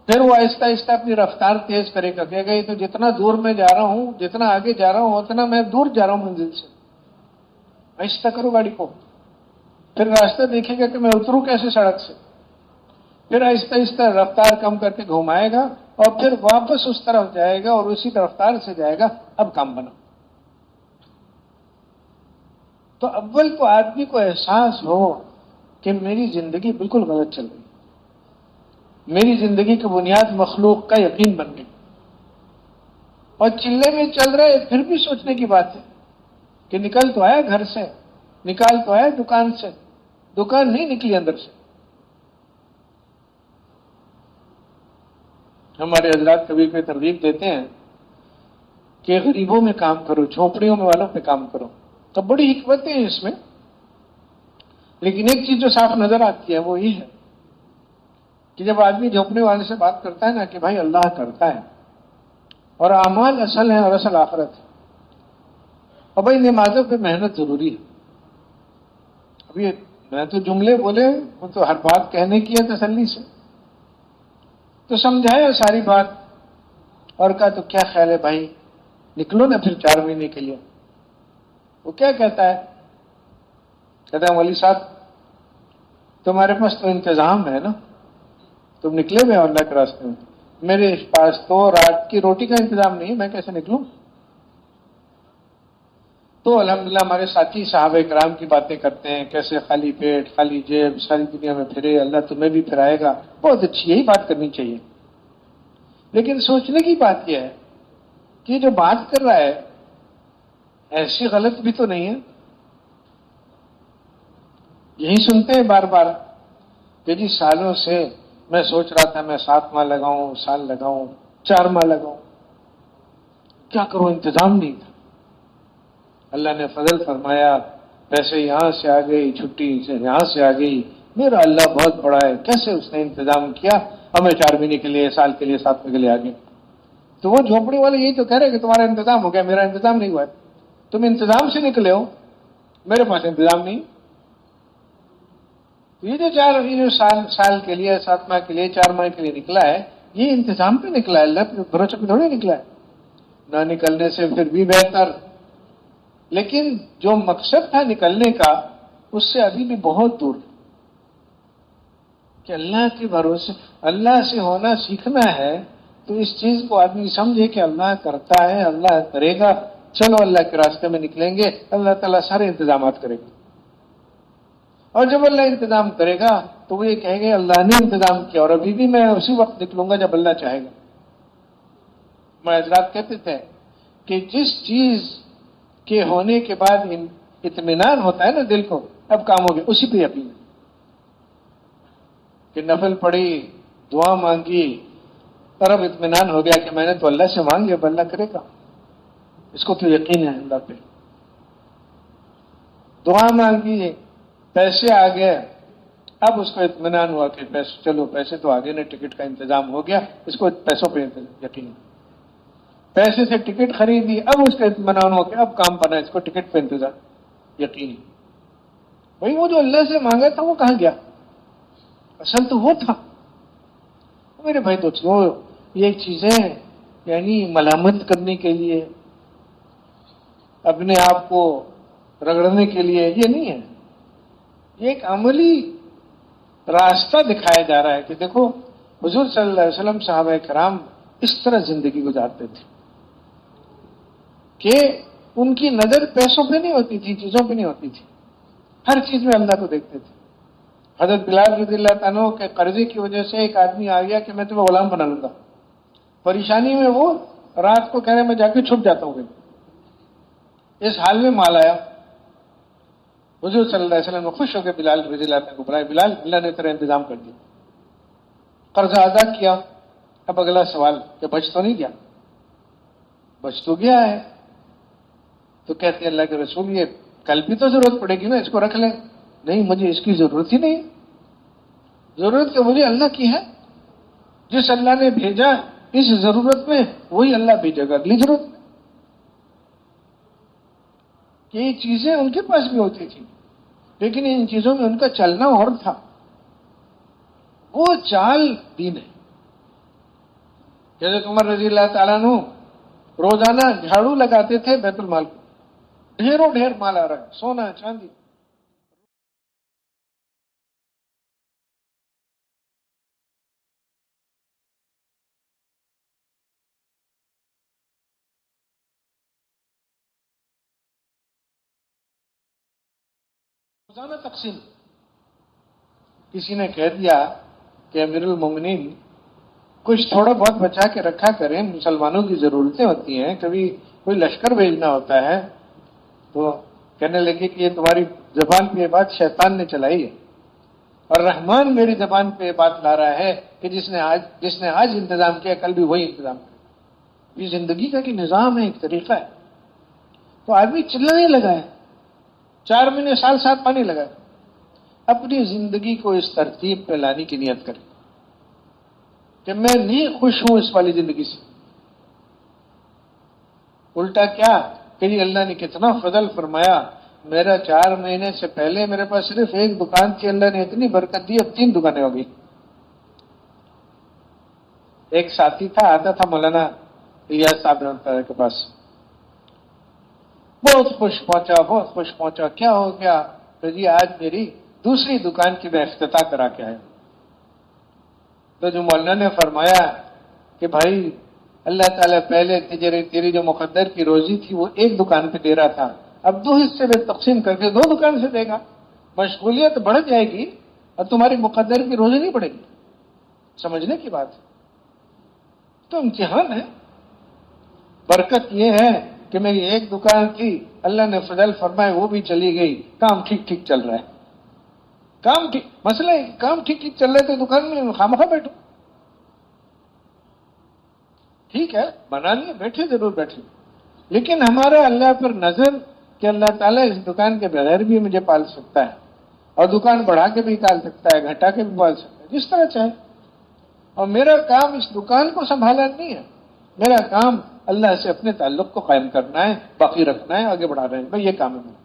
پھر وہ آہستہ آہستہ اپنی رفتار تیز کرے گا، کہے گا یہ تو جتنا دور میں جا رہا ہوں، جتنا آگے جا رہا ہوں اتنا میں دور جا رہا ہوں منزل سے. آہستہ کرو گاڑی کو. پھر راستہ دیکھے گا کہ میں اتروں کیسے سڑک سے، پھر آہستہ آہستہ رفتار کم کر کے گھمائے گا اور پھر واپس اس طرف جائے گا اور اسی رفتار سے جائے گا، اب کام بنا۔ تو اول تو آدمی کو احساس ہو کہ میری زندگی بالکل غلط چل رہی، میری زندگی کی بنیاد مخلوق کا یقین بن گئی، اور چلے میں چل رہے پھر بھی سوچنے کی بات ہے کہ نکل تو آیا گھر سے، نکال تو آیا دکان سے، دکان نہیں نکلی اندر سے۔ ہمارے حضرات کبھی کوئی ترغیب دیتے ہیں کہ غریبوں میں کام کرو، جھونپڑیوں میں والوں پہ کام کرو، تو بڑی حکمتیں ہیں اس میں، لیکن ایک چیز جو صاف نظر آتی ہے وہ یہ ہے کہ جب آدمی جھونپڑے والے سے بات کرتا ہے نا کہ بھائی اللہ کرتا ہے اور اعمال اصل ہیں اور اصل آخرت ہے، اور بھائی نمازوں پہ محنت ضروری ہے۔ ابھی میں تو جملے بولے، وہ تو ہر بات کہنے کی ہے تسلی سے، تو سمجھایا ساری بات اور کہا تو کیا خیال ہے بھائی، نکلو نا پھر 4 مہینے کے لیے۔ وہ کیا کہتا ہے؟ کہتا ہے ولی صاحب تمہارے پاس تو انتظام ہے نا، تم نکلے ہوئے اللہ کے راستے میں، میرے پاس تو رات کی روٹی کا انتظام نہیں ہے، میں کیسے نکلوں؟ تو الحمدللہ ہمارے ساتھی صحابہ کرام کی باتیں کرتے ہیں، کیسے خالی پیٹ خالی جیب ساری دنیا میں پھرے، اللہ تمہیں بھی پھرائے گا، بہت اچھی، یہی بات کرنی چاہیے۔ لیکن سوچنے کی بات یہ ہے کہ جو بات کر رہا ہے ایسی غلط بھی تو نہیں ہے۔ یہی سنتے ہیں بار بار کہ جی سالوں سے میں سوچ رہا تھا میں 7 ماہ لگاؤں، سال لگاؤں، 4 ماہ لگاؤں، کیا کروں، انتظام نہیں تھا۔ اللہ نے فضل فرمایا، پیسے یہاں سے آ گئی، چھٹی سے یہاں سے آ گئی، میرا اللہ بہت بڑا ہے، کیسے اس نے انتظام کیا، ہمیں 4 مہینے کے لیے، سال کے لیے، 7 مہینے کے لیے آ گئے۔ تو وہ جھونپڑی والے یہی تو کہہ رہے کہ تمہارا انتظام ہو گیا، میرا انتظام نہیں ہوا ہے، تم انتظام سے نکلے ہو، میرے پاس انتظام نہیں۔ یہ جو سال کے لیے، 7 ماہ کے لیے، 4 ماہ کے لیے نکلا ہے، یہ انتظام پہ نکلا ہے، اللہ کے بھروسے پہ تھوڑی نکلا ہے۔ نہ نکلنے سے پھر بھی بہتر، لیکن جو مقصد تھا نکلنے کا اس سے ابھی بھی بہت دور کہ اللہ کے بھروسے، اللہ سے ہونا سیکھنا ہے۔ تو اس چیز کو آدمی سمجھے کہ اللہ کرتا ہے، اللہ کرے گا، چلو اللہ کے راستے میں نکلیں گے، اللہ تعالیٰ سارے انتظامات کرے گا۔ اور جب اللہ انتظام کرے گا تو وہ یہ کہے گا اللہ نے انتظام کیا، اور ابھی بھی میں اسی وقت نکلوں گا جب اللہ چاہے گا۔ ہمارے حضرات کہتے تھے کہ جس چیز کے ہونے کے بعد اطمینان ہوتا ہے نا دل کو، اب کام ہو گیا، اسی پہ یقین ہے کہ نفل پڑھی، دعا مانگی اور اب اطمینان ہو گیا کہ میں نے تو اللہ سے مانگی، اب اللہ کرے گا، اس کو تو یقین ہے اللہ پہ۔ دعا مانگی، پیسے آ گئے، اب اس کو اطمینان ہوا کہ پیسے، چلو پیسے تو آگے نا، ٹکٹ کا انتظام ہو گیا، اس کو پیسوں پہ یقین ہے۔ پیسے سے ٹکٹ خریدی، اب اس کا اطمینان ہو کہ اب کام بنا، اس کو ٹکٹ پہ انتظام، یقین ہے۔ بھائی وہ جو اللہ سے مانگا تھا وہ کہاں گیا؟ اصل تو وہ تھا۔ میرے بھائی دوستوں، یہ چیزیں یعنی ملامت کرنے کے لیے، اپنے آپ کو رگڑنے کے لیے یہ نہیں ہے، یہ ایک عملی راستہ دکھایا جا رہا ہے کہ دیکھو حضور صلی اللہ علیہ وسلم، صحابہ کرام اس طرح زندگی گزارتے تھے کہ ان کی نظر پیسوں پہ نہیں ہوتی تھی، چیزوں پہ نہیں ہوتی تھی، ہر چیز میں اللہ کو دیکھتے تھے۔ حضرت بلال رضی اللہ عنہ کے قرضے کی وجہ سے ایک آدمی آ گیا کہ میں تمہیں غلام بنا لوں گا، پریشانی میں وہ رات کو کہہ رہے میں جا کے چھپ جاتا ہوں، اس حال میں مال آیا، حضور صلی اللہ علیہ وسلم نے خوش ہو کے بلال رضی اللہ عنہ کو بلایا، بلال اللہ نے تیرا انتظام کر دیا، قرضہ ادا کیا۔ اب اگلا سوال کہ بچ تو نہیں گیا؟ بچ تو گیا ہے۔ تو کہتے ہیں اللہ کے رسول یہ کل بھی تو ضرورت پڑے گی نا، اس کو رکھ لیں۔ نہیں، مجھے اس کی ضرورت ہی نہیں، ضرورت کہ مجھے اللہ کی ہے، جس اللہ نے بھیجا اس ضرورت میں وہی اللہ بھیجے گا اگلی ضرورت میں۔ کہ یہ چیزیں ان کے پاس بھی ہوتی تھی، لیکن ان چیزوں میں ان کا چلنا اور تھا، وہ چال دین ہے۔ حضرت عمر رضی اللہ تعالیٰ عنہ روزانہ جھاڑو لگاتے تھے بیت المال کو، ڈھیروں ڈھیر مال آ رہا ہے، سونا چاندی۔ روزانہ تقسیم. کسی نے کہہ دیا کہ امیر المومنین کچھ تھوڑا بہت بچا کے رکھا کریں، مسلمانوں کی ضرورتیں ہوتی ہیں، کبھی کوئی لشکر بھیجنا ہوتا ہے. تو کہنے لگے کہ یہ تمہاری زبان پہ یہ بات شیطان نے چلائی ہے، اور رحمان میری زبان پہ یہ بات لا رہا ہے کہ جس نے آج انتظام کیا کل بھی وہی انتظام کرے. یہ زندگی کا کہ نظام ہے، ایک طریقہ ہے. تو آدمی چلنے لگا ہے، 4 مہینے سال ساتھ پانی لگا ہے. اپنی زندگی کو اس ترتیب پہ لانے کی نیت کرے کہ میں نہیں خوش ہوں اس والی زندگی سے. الٹا کیا کہ جی اللہ نے کتنا فضل فرمایا. میرا 4 مہینے سے پہلے میرے پاس صرف ایک دکان تھی، اللہ نے اتنی برکت دی، اب 3 دکانیں ہو گئی. ایک ساتھی تھا، آتا تھا مولانا الیاس صاحب رحمۃ اللہ کے پاس، بہت خوش پہنچا. کیا ہو گیا؟ تو جی آج میری دوسری دکان کی میں افتتاح کرا کے آیا. تو جو مولانا نے فرمایا کہ بھائی اللہ تعالیٰ پہلے تیری جو مقدر کی روزی تھی وہ ایک دکان پہ دے رہا تھا، اب 2 حصے میں تقسیم کر کے 2 دکان سے دے گا. مشغولیت بڑھ جائے گی اور تمہاری مقدر کی روزی نہیں بڑھے گی. سمجھنے کی بات ہے. تو امتحان ہے. برکت یہ ہے کہ میری ایک دکان تھی، اللہ نے فضل فرمائے وہ بھی چلی گئی، کام ٹھیک ٹھیک چل رہا ہے. کام ٹھیک، مسئلہ ہے کام ٹھیک ٹھیک چل رہا ہے تو دکان میں خامخواہ بیٹھو. ٹھیک ہے بنا لیے، بیٹھے ضرور بیٹھے، لیکن ہمارا اللہ پر نظر کہ اللہ تعالیٰ اس دکان کے بغیر بھی مجھے پال سکتا ہے، اور دکان بڑھا کے بھی پال سکتا ہے، گھٹا کے بھی پال سکتا ہے، جس طرح چاہے. اور میرا کام اس دکان کو سنبھالنا نہیں ہے، میرا کام اللہ سے اپنے تعلق کو قائم کرنا ہے، باقی رکھنا ہے، آگے بڑھا رہے ہیں. بھائی یہ کام ہے میرا.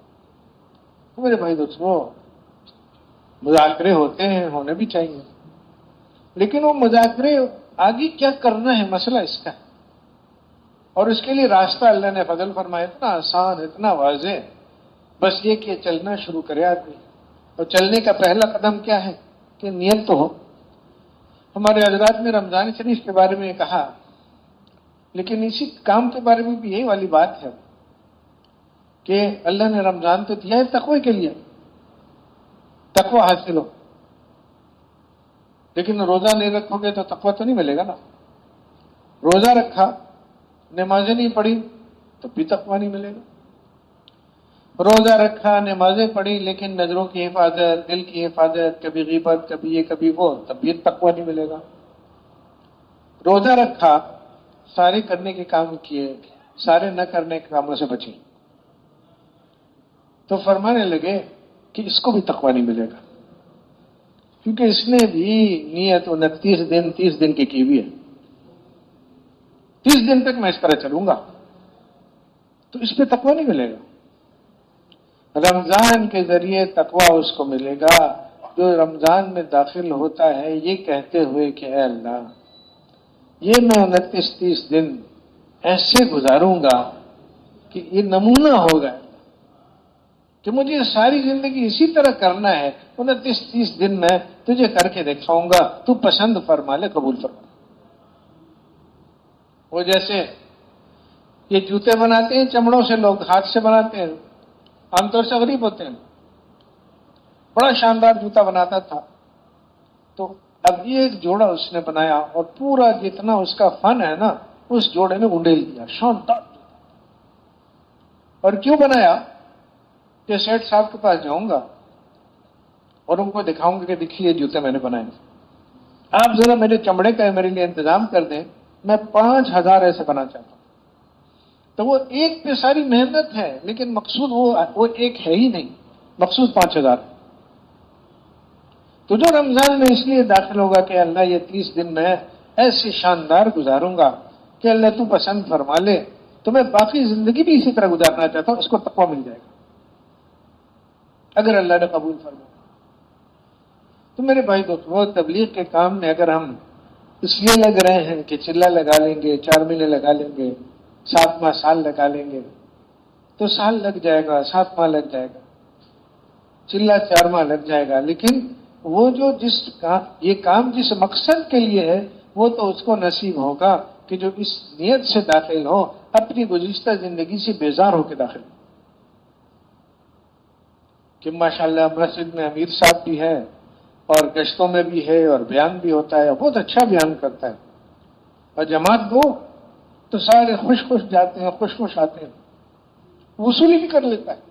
تو میرے بھائی دوستوں، مذاکرے ہوتے ہیں، ہونے بھی چاہیے، لیکن وہ مذاکرے آگے کیا کرنا ہے مسئلہ اس کا. اور اس کے لیے راستہ اللہ نے فضل فرمایا اتنا آسان، اتنا واضح. بس یہ کہ چلنا شروع کرے آدمی. اور چلنے کا پہلا قدم کیا ہے کہ نیت تو ہو. ہمارے حضرات نے رمضان شریف کے بارے میں کہا، لیکن اسی کام کے بارے میں بھی یہی والی بات ہے کہ اللہ نے رمضان تو دیا ہے تقوی کے لیے، تقوی حاصل ہو. لیکن روزہ نہیں رکھو گے تو تقوی تو نہیں ملے گا نا. روزہ رکھا، نمازیں نہیں پڑھی تو بھی تقوی نہیں ملے گا. روزہ رکھا، نمازیں پڑھی، لیکن نظروں کی حفاظت، دل کی حفاظت، کبھی غیبت، کبھی یہ کبھی وہ، تب بھی تقوی نہیں ملے گا. روزہ رکھا، سارے کرنے کے کام کیے، سارے نہ کرنے کے کاموں سے بچے، تو فرمانے لگے کہ اس کو بھی تقوی نہیں ملے گا، کیونکہ اس نے بھی نیت 29 دن کی ہوئی ہے. 30 دن تک میں اس طرح چلوں گا، تو اس پہ تقوی نہیں ملے گا. رمضان کے ذریعے تقوی اس کو ملے گا جو رمضان میں داخل ہوتا ہے یہ کہتے ہوئے کہ اے اللہ، یہ میں 29-30 دن ایسے گزاروں گا کہ یہ نمونہ ہوگا کہ مجھے ساری زندگی اسی طرح کرنا ہے. 29-30 دن میں تجھے کر کے دکھاؤں گا، تو پسند فرما لے، قبول فرما. وہ جیسے یہ جوتے بناتے ہیں چمڑوں سے، لوگ ہاتھ سے بناتے ہیں، عام طور سے غریب ہوتے ہیں. بڑا شاندار جوتا بناتا تھا، تو اب یہ ایک جوڑا اس نے بنایا اور پورا جتنا اس کا فن ہے نا اس جوڑے میں انڈیل دیا، شاندار. اور کیوں بنایا کہ سیٹ صاحب کے پاس جاؤں گا اور ان کو دکھاؤں گا کہ دیکھیے جوتے میں نے بنائے، آپ ذرا میرے چمڑے کا میرے لیے انتظام کر دیں، میں 5000 ایسے بنا چاہتا ہوں. تو وہ ایک پہ ساری محنت ہے، لیکن مقصود وہ ایک ہے ہی نہیں، مقصود 5000. تو جو رمضان میں اس لیے داخل ہوگا کہ اللہ یہ 30 دن میں ایسے شاندار گزاروں گا کہ اللہ تو پسند فرما لے، تو میں باقی زندگی بھی اسی طرح گزارنا چاہتا ہوں، اس کو تقویٰ مل جائے گا اگر اللہ نے قبول فرمایا. تو میرے بھائی دوستو، تبلیغ کے کام میں اگر ہم اس لیے لگ رہے ہیں کہ چلہ لگا لیں گے، 4 مہینے لگا لیں گے، 7واں سال لگا لیں گے، تو سال لگ جائے گا، 7 ماہ لگ جائے گا، چلہ 4 ماہ لگ جائے گا. لیکن وہ جو یہ کام جس مقصد کے لیے ہے وہ تو اس کو نصیب ہوگا کہ جو اس نیت سے داخل ہو، اپنی گزشتہ زندگی سے بیزار ہو کے داخل ہو. کہ ماشاءاللہ مسجد میں امیر صاحب بھی ہے اور گشتوں میں بھی ہے اور بیان بھی ہوتا ہے، بہت اچھا بیان کرتا ہے، اور جماعت دو تو سارے خوش خوش جاتے ہیں، خوش خوش آتے ہیں، وصولی بھی کر لیتا ہے۔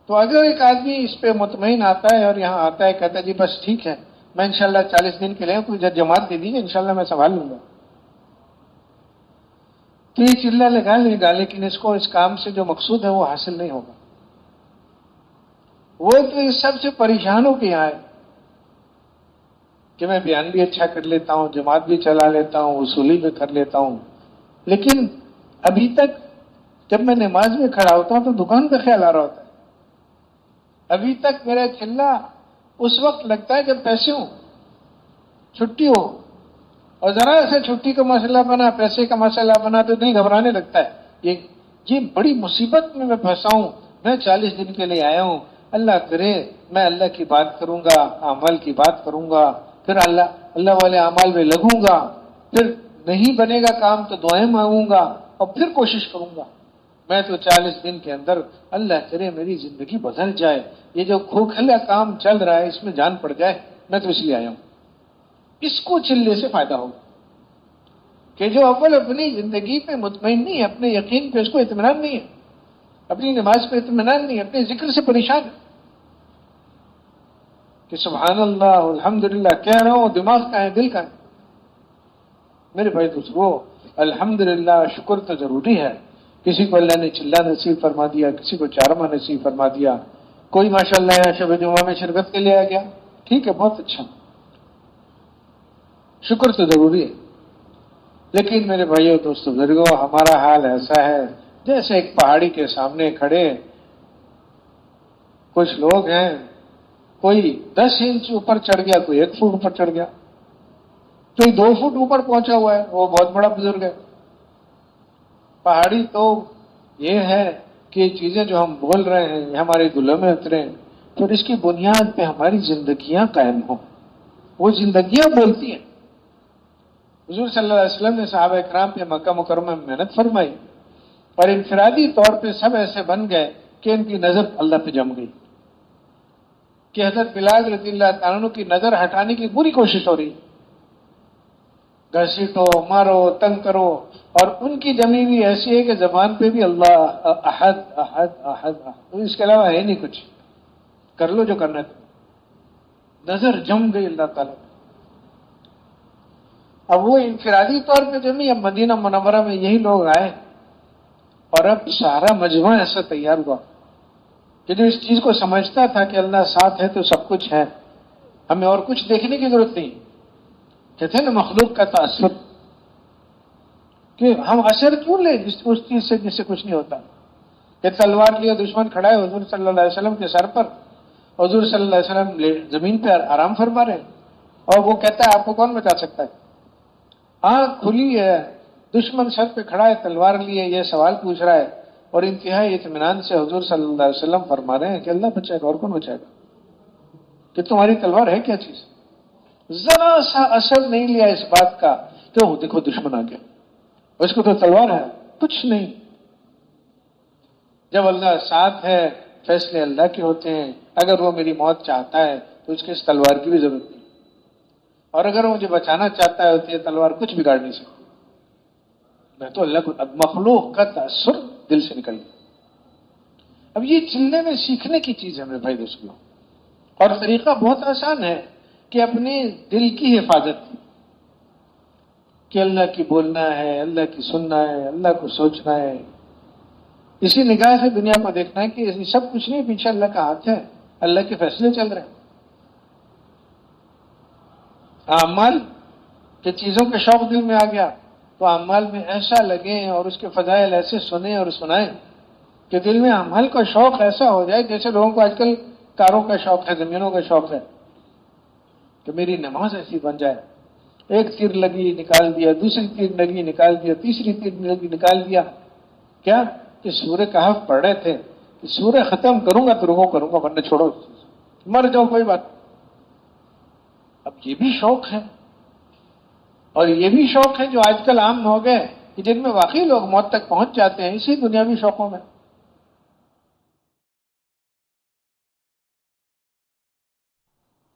تو اگر ایک آدمی اس پہ مطمئن آتا ہے اور یہاں آتا ہے کہتا ہے جی بس ٹھیک ہے میں انشاءاللہ 40 دن کے لیے کوئی جماعت دے دیجیے انشاءاللہ میں سنبھال لوں گا، تو یہ چلہ لگا لے گا، لیکن اس کو اس کام سے جو مقصود ہے وہ حاصل نہیں ہوگا۔ وہ تو اس سب سے پریشان ہو کے یہاں ہے کہ میں بیان بھی اچھا کر لیتا ہوں، جماعت بھی چلا لیتا ہوں، وصولی بھی کر لیتا ہوں، لیکن ابھی تک جب میں نماز میں کھڑا ہوتا ہوں تو دکان کا خیال آ رہا ہوتا ہے، ابھی تک میرا چلہ اس وقت لگتا ہے جب پیسے ہوں، چھٹی ہو، اور ذرا سے چھٹی کا مسئلہ بنا، پیسے کا مسئلہ بنا تو دل گھبرانے لگتا ہے، یہ بڑی مصیبت میں پھنسا ہوں، میں 40 دن کے لیے آیا ہوں، اللہ کرے میں اللہ کی بات کروں گا، اعمال کی بات کروں گا، پھر اللہ والے اعمال میں لگوں گا، پھر نہیں بنے گا کام تو دعائیں مانگوں گا اور پھر کوشش کروں گا، میں تو 40 دن کے اندر اللہ کرے میری زندگی بدل جائے، یہ جو کھوکھلا کام چل رہا ہے اس میں جان پڑ جائے، میں تو اس لیے آیا ہوں۔ اس کو چلنے سے فائدہ ہوگا کہ جو اول اپنی زندگی پہ مطمئن نہیں ہے، اپنے یقین پہ اس کو اطمینان نہیں ہے، اپنی نماز پہ اطمینان نہیں ہے، اپنے ذکر سے پریشان ہے کہ سبحان اللہ الحمدللہ کہہ رہا ہوں، دماغ کا ہے دل کا ہے۔ میرے بھائی دوستو، الحمدللہ شکر تو ضروری ہے، کسی کو اللہ نے چلہ نصیب فرما دیا، کسی کو چارمہ نصیب فرما دیا، کوئی ماشاءاللہ یہاں شب جمعہ میں شرکت کے لیے آ گیا، ٹھیک ہے بہت اچھا، شکر تو ضروری ہے، لیکن میرے بھائیوں دوستو بزرگوں ہمارا حال ایسا ہے جیسے ایک پہاڑی کے سامنے کھڑے کچھ لوگ ہیں، کوئی 10 انچ اوپر چڑھ گیا، کوئی 1 فٹ اوپر چڑھ گیا، کوئی 2 فٹ اوپر پہنچا ہوا ہے، وہ بہت بڑا بزرگ ہے۔ پہاڑی تو یہ ہے کہ چیزیں جو ہم بول رہے ہیں یہ ہمارے دلوں میں اتریں، پھر اس کی بنیاد پہ ہماری زندگیاں قائم ہوں، وہ زندگیاں بولتی ہیں۔ حضور صلی اللہ علیہ وسلم نے صحابہ کرام پہ مکہ مکرمہ میں محنت فرمائی، اور انفرادی طور پہ سب ایسے بن گئے کہ ان کی نظر اللہ پہ جم گئی، کہ حضرت بلال رضی اللہ تعالیٰ عنہ کی نظر ہٹانے کی پوری کوشش ہو رہی، گھسیٹو مارو تنگ کرو، اور ان کی جمی بھی ایسی ہے کہ زبان پہ بھی اللہ احد احد احد احد، اس کے علاوہ ہے نہیں کچھ، کر لو جو کرنا ہے، نظر جم گئی اللہ تعالیٰ۔ اب وہ انفرادی طور پہ جمی، اب مدینہ منورہ میں یہی لوگ آئے، اور اب سارا مجمع ایسا تیار ہوا کہ جو اس چیز کو سمجھتا تھا کہ اللہ ساتھ ہے تو سب کچھ ہے، ہمیں اور کچھ دیکھنے کی ضرورت نہیں، کہتے ہیں نا مخلوق کا تاثر، کہ ہم اثر کیوں لیں اس چیز سے جس سے کچھ نہیں ہوتا، کہ تلوار لیے دشمن کھڑا ہے حضور صلی اللہ علیہ وسلم کے سر پر، حضور صلی اللہ علیہ وسلم زمین پہ آرام فرما رہے ہیں، اور وہ کہتا ہے آپ کو کون بچا سکتا ہے، آنکھ کھلی ہے، دشمن سر پہ کھڑا ہے تلوار لیے، یہ سوال پوچھ رہا ہے، اور انتہائی اطمینان سے حضور صلی اللہ علیہ وسلم فرما رہے ہیں کہ اللہ بچائے گا اور کون بچائے گا، کہ تمہاری تلوار ہے کیا چیز، ذرا سا اثر نہیں لیا اس بات کا کہ وہ دیکھو دشمن آ گیا، اس کو تو تلوار ہے کچھ نہیں۔ جب اللہ ساتھ ہے فیصلے اللہ کے ہوتے ہیں، اگر وہ میری موت چاہتا ہے تو اس کے اس تلوار کی بھی ضرورت نہیں، اور اگر وہ مجھے بچانا چاہتا ہے تو یہ تلوار کچھ بگاڑ نہیں سکتی، میں تو اللہ کو، اب مخلوق کا تاثر دل سے نکل گیا۔ اب یہ چلنے میں سیکھنے کی چیز ہے میرے بھائی دوستوں، اور طریقہ بہت آسان ہے کہ اپنے دل کی حفاظت، کہ اللہ کی بولنا ہے، اللہ کی سننا ہے، اللہ کو سوچنا ہے، اسی نگاہ سے دنیا کو دیکھنا ہے کہ یہ سب کچھ نہیں، پیچھے اللہ کا ہاتھ ہے، اللہ کے فیصلے چل رہے ہیں۔ اعمال کہ چیزوں کے شوق دل میں آ گیا تو اعمال میں ایسا لگے اور اس کے فضائل ایسے سنیں اور سنائیں کہ دل میں اعمال کا شوق ایسا ہو جائے، جیسے لوگوں کو آج کل کاروں کا شوق ہے، زمینوں کا شوق ہے، کہ میری نماز ایسی بن جائے، ایک تیر لگی نکال دیا، دوسری تیر لگی نکال دیا، تیسری تیر لگی نکال دیا، کیا کہ سورہ کہف پڑھ رہے تھے کہ سورہ ختم کروں گا تو رکوع کروں گا، ورنہ چھوڑو مر جاؤ کوئی بات۔ اب یہ بھی شوق ہے، اور یہ بھی شوق ہے جو آج کل عام ہو گئے کہ جن میں واقعی لوگ موت تک پہنچ جاتے ہیں اسی دنیاوی شوقوں میں۔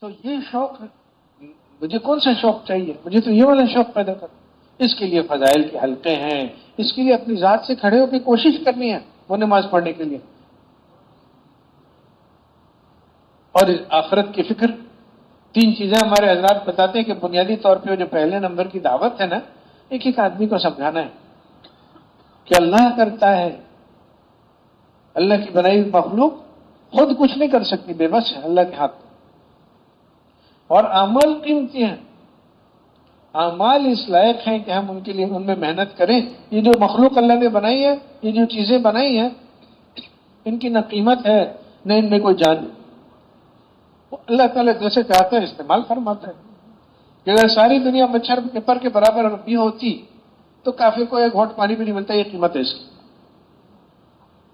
تو یہ شوق ہے، مجھے کون سا شوق چاہیے؟ مجھے تو یہ والا شوق پیدا کر. اس کے لیے فضائل کے حلقے ہیں، اس کے لیے اپنی ذات سے کھڑے ہو کے کوشش کرنی ہے وہ نماز پڑھنے کے لیے. اور آخرت کی فکر. 3 چیزیں ہمارے حضرات بتاتے ہیں کہ بنیادی طور پہ جو پہلے نمبر کی دعوت ہے نا، ایک آدمی کو سمجھانا ہے کہ اللہ کرتا ہے، اللہ کی بنائی ہوئی مخلوق خود کچھ نہیں کر سکتی، بے بس ہے اللہ کے ہاتھ میں. اور اعمال قیمتی ہیں، اعمال اس لائق ہیں کہ ہم ان کے لیے ان میں محنت کریں. یہ جو مخلوق اللہ نے بنائی ہے، یہ جو چیزیں بنائی ہیں، ان کی نہ قیمت ہے نہ ان میں کوئی جان. اللہ تعالیٰ جیسے چاہتا ہے استعمال فرماتا ہے. کہ اگر ساری دنیا مچھر کے پر کے برابر بھی ہوتی تو کافی کو ایک گھونٹ پانی بھی نہیں ملتا. یہ قیمت ہے اس کی.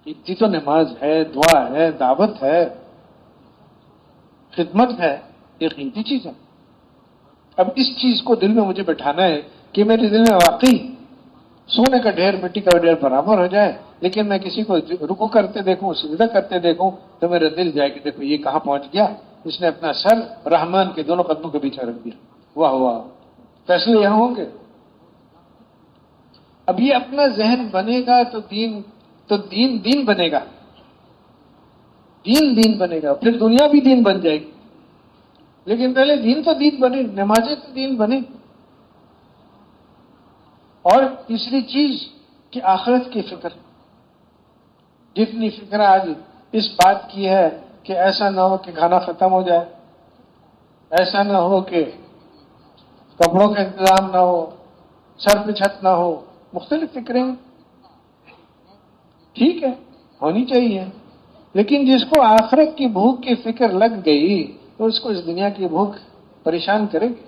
اتنی تو نماز ہے، دعا ہے، دعوت ہے، خدمت ہے، یہ قیمتی چیز ہے. اب اس چیز کو دل میں مجھے بٹھانا ہے کہ میرے دل میں واقعی سونے کا ڈھیر، مٹی کا ڈھیر برابر ہو جائے، لیکن میں کسی کو رکوع کرتے دیکھوں، سجدہ کرتے دیکھوں تو میرا دل جائے کہ دیکھو یہ کہاں پہنچ گیا، اس نے اپنا سر رحمان کے دونوں قدموں کے پیچھے رکھ دیا. واہ واہ، فیصلے یہاں ہوں گے. اب یہ اپنا ذہن بنے گا تو دین بنے گا. دین بنے گا، پھر دنیا بھی دین بن جائے گی. لیکن پہلے دین تو دین بنے، نمازیں تو دین بنے. اور تیسری چیز کہ آخرت کی فکر. جتنی فکر آج اس بات کی ہے کہ ایسا نہ ہو کہ کھانا ختم ہو جائے، ایسا نہ ہو کہ کپڑوں کا انتظام نہ ہو، سر پہ چھت نہ ہو، مختلف فکریں ٹھیک ہے ہونی چاہیے. لیکن جس کو آخرت کی بھوک کی فکر لگ گئی تو اس کو اس دنیا کی بھوک پریشان کرے گی.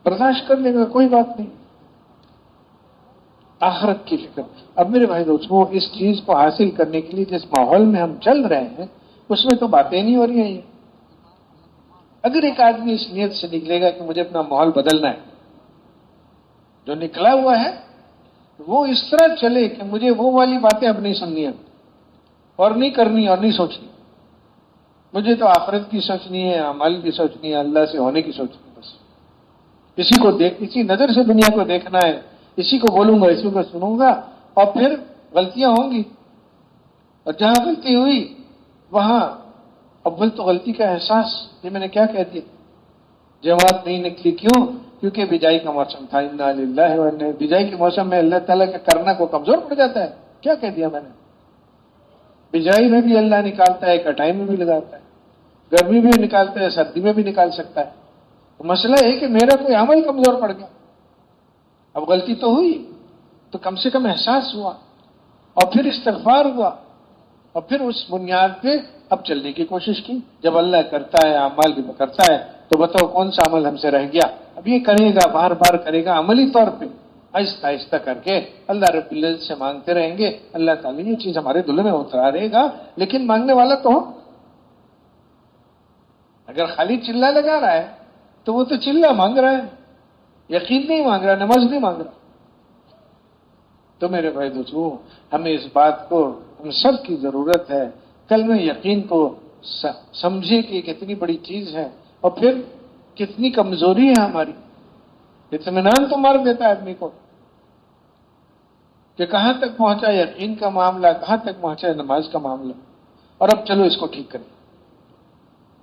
برداشت کر لے گا، کوئی بات نہیں. آخرت کی فکر. اب میرے بھائی دوستوں، اس چیز کو حاصل کرنے کے لیے جس ماحول میں ہم چل رہے ہیں اس میں تو باتیں نہیں ہو رہی ہیں. یہ اگر ایک آدمی اس نیت سے نکلے گا کہ مجھے اپنا ماحول بدلنا ہے، جو نکلا ہوا ہے وہ اس طرح چلے کہ مجھے وہ والی باتیں اب نہیں سننی ہے اور نہیں کرنی اور نہیں سوچنی. مجھے تو آخرت کی سوچنی ہے، اعمال کی سوچنی ہے، اللہ سے ہونے کی سوچنی ہے. بس اسی نظر سے دنیا کو دیکھنا ہے. اسی کو بولوں گا، اسی کو سنوں گا، اور پھر غلطیاں ہوں گی. اور جہاں غلطی ہوئی وہاں اول تو غلطی کا احساس. یہ میں نے کیا کہہ دیا؟ جماعت نہیں نکلی کیوں؟ کیونکہ بجائی کا موسم تھا. انا للہ و انا، بجائی کے موسم میں اللہ تعالیٰ کا کرنا کو کمزور پڑ جاتا ہے. کیا کہہ دیا میں نے؟ بجائی میں بھی اللہ نکالتا ہے، کٹائی میں بھی لگاتا ہے، گرمی میں بھی نکالتا ہے، سردی میں بھی نکال سکتا ہے. تو مسئلہ ہے کہ میرا کوئی عمل کمزور پڑ گیا. اب غلطی تو ہوئی تو کم سے کم احساس ہوا، اور پھر استغفار ہوا، اور پھر اس بنیاد پہ اب چلنے کی کوشش کی. جب اللہ کرتا ہے، اعمال بھی کرتا ہے، تو بتاؤ کون سا عمل ہم سے رہ گیا؟ اب یہ کرے گا، بار بار کرے گا، عملی طور پہ آہستہ آہستہ کر کے اللہ رب العزت سے مانگتے رہیں گے. اللہ تعالیٰ یہ چیز ہمارے دل میں اترا دے گا. لیکن مانگنے والا تو ہو. اگر خالی چلہ لگا رہا ہے تو وہ تو چلہ مانگ رہا ہے، یقین نہیں مانگ رہا، نماز نہیں مانگ رہا. تو میرے بھائی دوستو، ہمیں اس بات کو ہم سب کی ضرورت ہے. کلمہ یقین کو سمجھے کہ کتنی بڑی چیز ہے، اور پھر کتنی کمزوری ہے ہماری. اطمینان تو مار دیتا ہے آدمی کو کہ کہاں تک پہنچا یقین کا معاملہ، کہاں تک پہنچا نماز کا معاملہ. اور اب چلو اس کو ٹھیک کریں.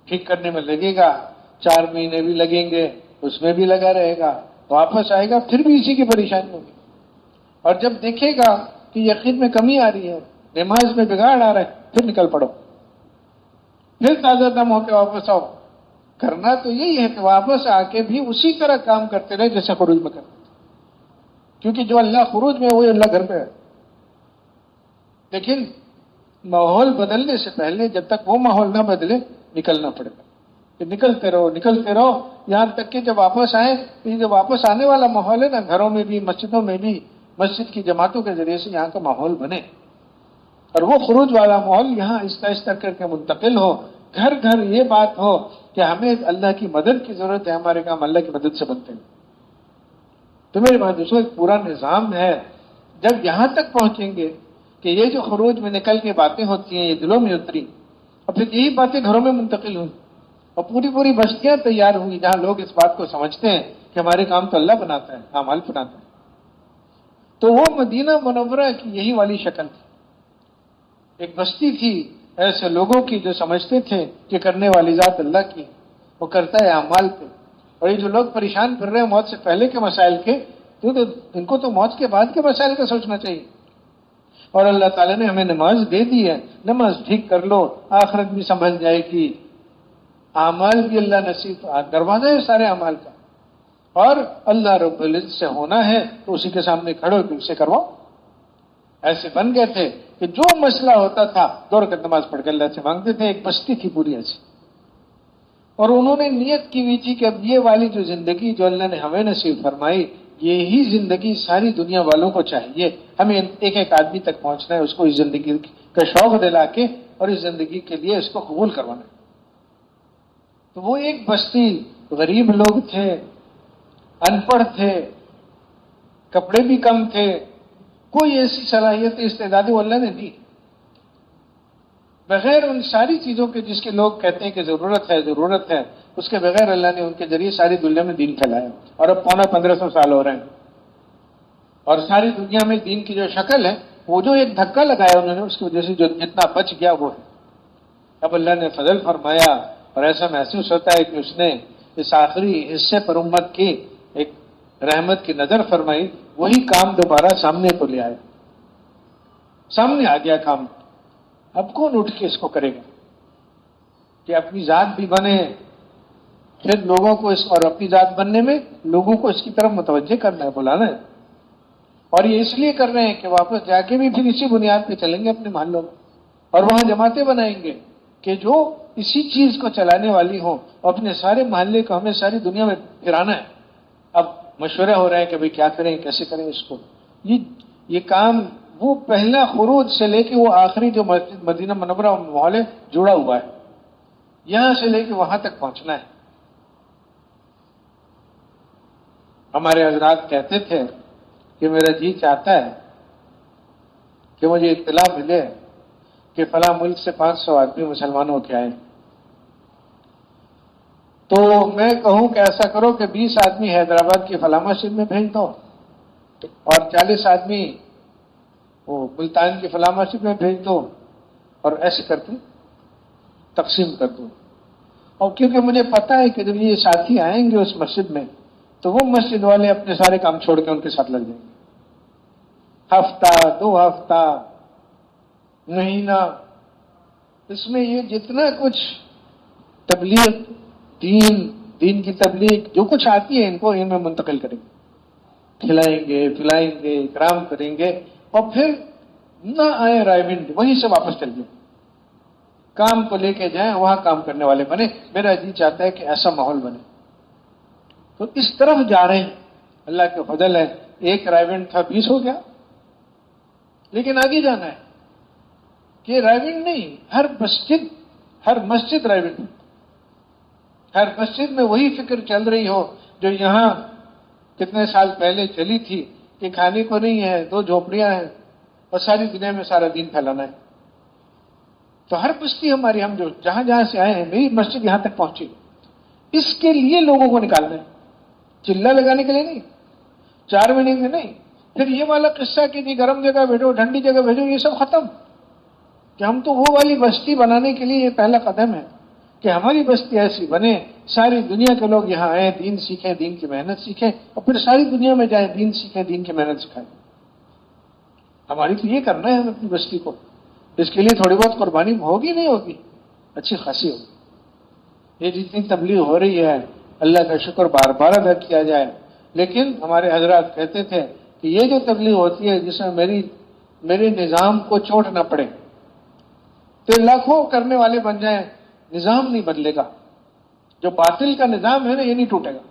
ٹھیک کرنے میں لگے گا، 4 مہینے بھی لگیں گے، اس میں بھی لگا رہے گا، واپس آئے گا پھر بھی اسی کی پریشانی ہوگی. اور جب دیکھے گا کہ یقین میں کمی آ رہی ہے، نماز میں بگاڑ آ رہا ہے، پھر نکل پڑو، پھر تازہ دم ہو کے واپس آؤ. کرنا تو یہی ہے کہ واپس آ کے بھی اسی طرح کام کرتے رہے جیسے خروج میں کرتے. کیونکہ جو اللہ خروج میں ہے وہی اللہ گھر پہ ہے. لیکن ماحول بدلنے سے پہلے جب تک وہ ماحول نہ بدلے نکلنا پڑے گا. کہ نکلتے رہو یہاں تک کہ جب واپس آئیں، یہ جو واپس آنے والا ماحول ہے نا، گھروں میں بھی، مسجدوں میں بھی، مسجد کی جماعتوں کے ذریعے سے یہاں کا ماحول بنے، اور وہ خروج والا ماحول یہاں آہستہ آہستہ کر کے منتقل ہو. گھر گھر یہ بات ہو کہ ہمیں اللہ کی مدد کی ضرورت ہے، ہمارے کام اللہ کی مدد سے بنتے ہیں. تو میرے بھائی دوستوں، ایک پورا نظام ہے. جب یہاں تک پہنچیں گے کہ یہ جو خروج میں نکل کے باتیں ہوتی ہیں یہ دلوں میں اتری، اور پھر یہی باتیں گھروں میں منتقل ہوئی، اور پوری پوری بستیاں تیار ہوئی جہاں لوگ اس بات کو سمجھتے ہیں کہ ہمارے کام تو اللہ بناتا ہے، اعمال بناتا ہے۔ تو وہ مدینہ منورہ کی یہی والی شکل تھی، ایک بستی تھی ایسے لوگوں کی جو سمجھتے تھے کہ کرنے والی ذات اللہ کی، وہ کرتا ہے اعمال پہ۔ اور یہ جو لوگ پریشان پھر رہے ہیں موت سے پہلے کے مسائل کے، تو ان کو تو موت کے بعد کے مسائل کا سوچنا چاہیے۔ اور اللہ تعالیٰ نے ہمیں نماز دے دی ہے، نماز ٹھیک کر لو، آخرت بھی سنبھل جائے گی، اعمال بھی اللہ نصیب، دروازہ ہے سارے اعمال کا، اور اللہ رب العزت سے ہونا ہے تو اسی کے سامنے کھڑو کہ اسے کرواؤ۔ ایسے بن گئے تھے کہ جو مسئلہ ہوتا تھا 2 رکعت نماز پڑھ کے اللہ سے مانگتے تھے، ایک بستی تھی پوری ایسی۔ اور انہوں نے نیت کی ہوئی تھی کہ اب یہ والی جو زندگی جو اللہ نے ہمیں نصیب فرمائی، یہی زندگی ساری دنیا والوں کو چاہیے، ہمیں ایک ایک آدمی تک پہنچنا ہے، اس کو اس زندگی کا شوق دلا کے اور اس زندگی کے لیے اس کو قبول کروانا ہے۔ تو وہ ایک بستی، غریب لوگ تھے، ان پڑھ تھے، کپڑے بھی کم تھے، کوئی ایسی صلاحیت استعداد وہ اللہ نے دی، بغیر ان ساری چیزوں کے جس کے لوگ کہتے ہیں کہ ضرورت ہے، اس کے بغیر اللہ نے ان کے ذریعے ساری دنیا میں دین پھیلایا، اور اب 1500 سال ہو رہے ہیں، اور ساری دنیا میں دین کی جو شکل ہے، وہ جو ایک دھکا لگایا انہوں نے، اس کی وجہ سے جو جتنا بچ گیا وہ ہے۔ اب اللہ نے فضل فرمایا، اور ایسا محسوس ہوتا ہے کہ اس نے اس آخری حصے پر امت کی ایک رحمت کی نظر فرمائی، وہی کام دوبارہ سامنے کو لے آئے، سامنے آ گیا کام۔ اب کون اٹھ کے اس کو کرے گا کہ اپنی ذات بھی بنے، پھر لوگوں کو اور اپنی ذات بننے میں لوگوں کو اس کی طرف متوجہ کرنا ہے، بلانا ہے۔ اور یہ اس لیے کر رہے ہیں کہ واپس جا کے بھی پھر اسی بنیاد پہ چلیں گے اپنے محلوں میں، اور وہاں جماعتیں بنائیں گے کہ جو اسی چیز کو چلانے والی ہوں، اور اپنے سارے محلے کو ہمیں ساری دنیا میں پھرانا ہے۔ اب مشورے ہو رہے ہیں کہ بھئی کیا کریں، کیسے کریں اس کو۔ یہ کام وہ پہلا خروج سے لے کے وہ آخری جو مسجد مدینہ منورہ محلے جڑا ہوا ہے، یہاں سے لے کے وہاں تک پہنچنا ہے۔ ہمارے حضرات کہتے تھے کہ میرا جی چاہتا ہے کہ مجھے اطلاع ملے کہ فلاں ملک سے 500 آدمی مسلمان ہو کے آئے، تو میں کہوں کہ ایسا کرو کہ 20 آدمی حیدرآباد کی فلاں مسجد میں بھیج دو، اور 40 آدمی وہ ملتان کی فلاں مسجد میں بھیج دو، اور ایسے کر کے تقسیم کر دو۔ اور کیونکہ مجھے پتا ہے کہ جب یہ ساتھی آئیں گے اس مسجد میں، تو وہ مسجد والے اپنے سارے کام چھوڑ کے ان کے ساتھ لگ جائیں گے، ہفتہ 2 ہفتہ مہینہ، اس میں یہ جتنا کچھ تبلیغ دین کی تبلیغ جو کچھ آتی ہے ان کو ان میں منتقل کریں گے، کھلائیں گے، پلائیں گے، اکرام کریں گے، اور پھر نہ آئے رائے وہیں سے واپس چل جائیں، کام کو لے کے جائیں، وہاں کام کرنے والے بنے۔ میرا جی چاہتا ہے کہ ایسا ماحول بنے، تو اس طرف جا رہے ہیں۔ اللہ کے فضل ہے، ایک رائے تھا 20 ہو گیا، لیکن آگے جانا ہے کہ رائے نہیں، ہر مسجد رائے، ہر مسجد میں وہی فکر چل رہی ہو جو یہاں کتنے سال پہلے چلی تھی کہ کھانے کو نہیں ہے، 2 جھوپڑیاں ہیں، اور ساری دنیا میں سارا دین پھیلانا ہے۔ تو ہر بستی ہماری، ہم جو جہاں جہاں سے آئے ہیں، میری مسجد یہاں تک پہنچی، اس کے لیے لوگوں کو نکالنا ہے، چلہ لگانے کے لیے نہیں، 4 مہینے کے نہیں۔ پھر یہ والا قصہ کہ جی گرم جگہ بھیجو، ٹھنڈی جگہ بھیجو، یہ سب ختم، کہ ہم تو وہ والی بستی بنانے کے لیے یہ پہلا قدم ہے کہ ہماری بستی ایسی بنے، ساری دنیا کے لوگ یہاں آئیں، دین سیکھیں، دین کی محنت سیکھیں، اور پھر ساری دنیا میں جائیں، دین سیکھیں، دین کی محنت سکھائیں۔ ہماری تو یہ کرنا ہے اپنی بستی کو، اس کے لیے تھوڑی بہت قربانی ہوگی نہیں ہوگی، اچھی خاصی ہوگی۔ یہ جتنی تبلیغ ہو رہی ہے اللہ کا شکر بار بار ادا کیا جائے، لیکن ہمارے حضرات کہتے تھے کہ یہ جو تبلیغ ہوتی ہے جس میں میرے نظام کو چوٹ نہ پڑے، تو لاکھوں کرنے والے بن جائیں، نظام نہیں بدلے گا۔ جو باطل کا نظام ہے نا، یہ نہیں ٹوٹے گا۔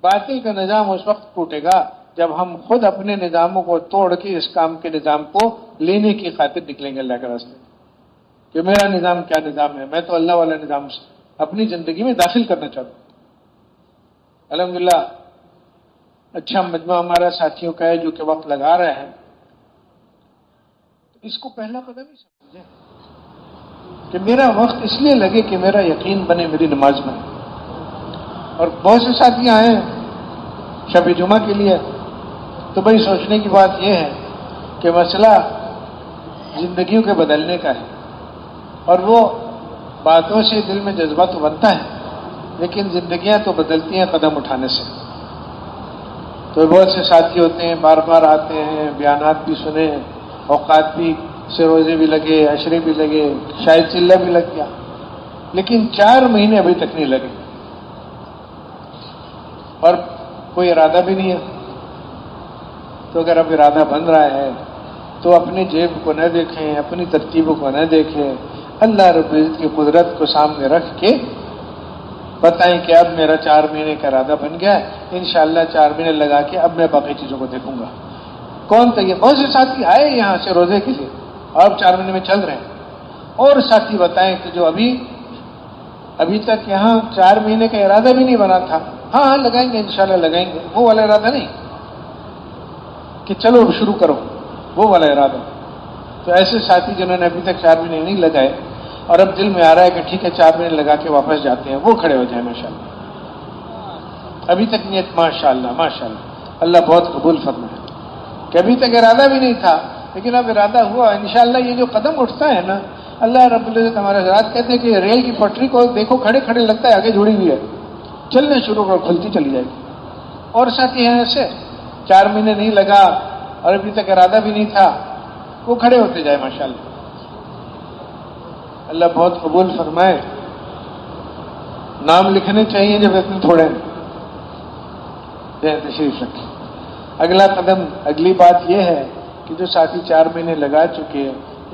باطل کا نظام اس وقت ٹوٹے گا جب ہم خود اپنے نظاموں کو توڑ کے اس کام کے نظام کو لینے کی خاطر نکلیں گے اللہ کے راستے، کہ میرا نظام کیا نظام ہے، میں تو اللہ والا نظام اپنی زندگی میں داخل کرنا چاہتا ہوں۔ الحمدللہ اچھا مجمع ہمارا ساتھیوں کا ہے جو کہ وقت لگا رہے ہیں، تو اس کو پہلا قدم ہی سمجھیں۔ کہ میرا وقت اس لیے لگے کہ میرا یقین بنے میری نماز میں. اور بہت سے ساتھی آئے ہیں شب جمعہ کے لیے. تو بھائی سوچنے کی بات یہ ہے کہ مسئلہ زندگیوں کے بدلنے کا ہے، اور وہ باتوں سے دل میں جذبہ تو بنتا ہے، لیکن زندگیاں تو بدلتی ہیں قدم اٹھانے سے. تو بہت سے ساتھی ہوتے ہیں بار بار آتے ہیں، بیانات بھی سنے، اوقات بھی سے روزے بھی لگے، عشرے بھی لگے، شاید چلہ بھی لگ گیا، لیکن 4 مہینے ابھی تک نہیں لگے اور کوئی ارادہ بھی نہیں ہے. تو اگر اب ارادہ بن رہا ہے تو اپنی جیب کو نہ دیکھیں، اپنی ترتیبوں کو نہ دیکھیں، اللہ رب العزت کی قدرت کو سامنے رکھ کے بتائیں کہ اب میرا 4 مہینے کا ارادہ بن گیا ہے، انشاءاللہ 4 مہینے لگا کے اب میں باقی چیزوں کو دیکھوں گا. کون تیار؟ بہت سے ساتھی آئے یہاں سے روزے کے لیے، اب 4 مہینے میں چل رہے ہیں. اور ساتھی بتائیں کہ جو ابھی تک یہاں 4 مہینے کا ارادہ بھی نہیں بنا تھا، ہاں لگائیں گے انشاءاللہ لگائیں گے، وہ والا ارادہ نہیں کہ چلو شروع کرو، وہ والا ارادہ. تو ایسے ساتھی جنہوں نے ابھی تک 4 مہینے نہیں لگائے اور اب دل میں آ رہا ہے کہ ٹھیک ہے 4 مہینے لگا کے واپس جاتے ہیں، وہ کھڑے ہو جائیں ماشاءاللہ. ابھی تک نیت ماشاءاللہ ماشاءاللہ اللہ بہت قبول فرمائے. کہ ابھی تک ارادہ بھی نہیں تھا لیکن اب ارادہ ہوا، انشاءاللہ یہ جو قدم اٹھتا ہے نا، اللہ رب العزت ہمارے حضرات کہتے ہیں کہ ریل کی پٹری کو دیکھو کھڑے کھڑے لگتا ہے آگے جڑی ہوئی ہے، چلنے شروع کر کھلتی چلی جائے گی. اور ساتھی ہیں ایسے 4 مہینے نہیں لگا اور ابھی تک ارادہ بھی نہیں تھا، وہ کھڑے ہوتے جائے ماشاءاللہ. اللہ بہت قبول فرمائے. نام لکھنے چاہیے جب اتنے تھوڑے ہیں. تشریف رکھیں. اگلا قدم، اگلی بات یہ ہے کہ جو ساتھی 4 مہینے لگا چکے،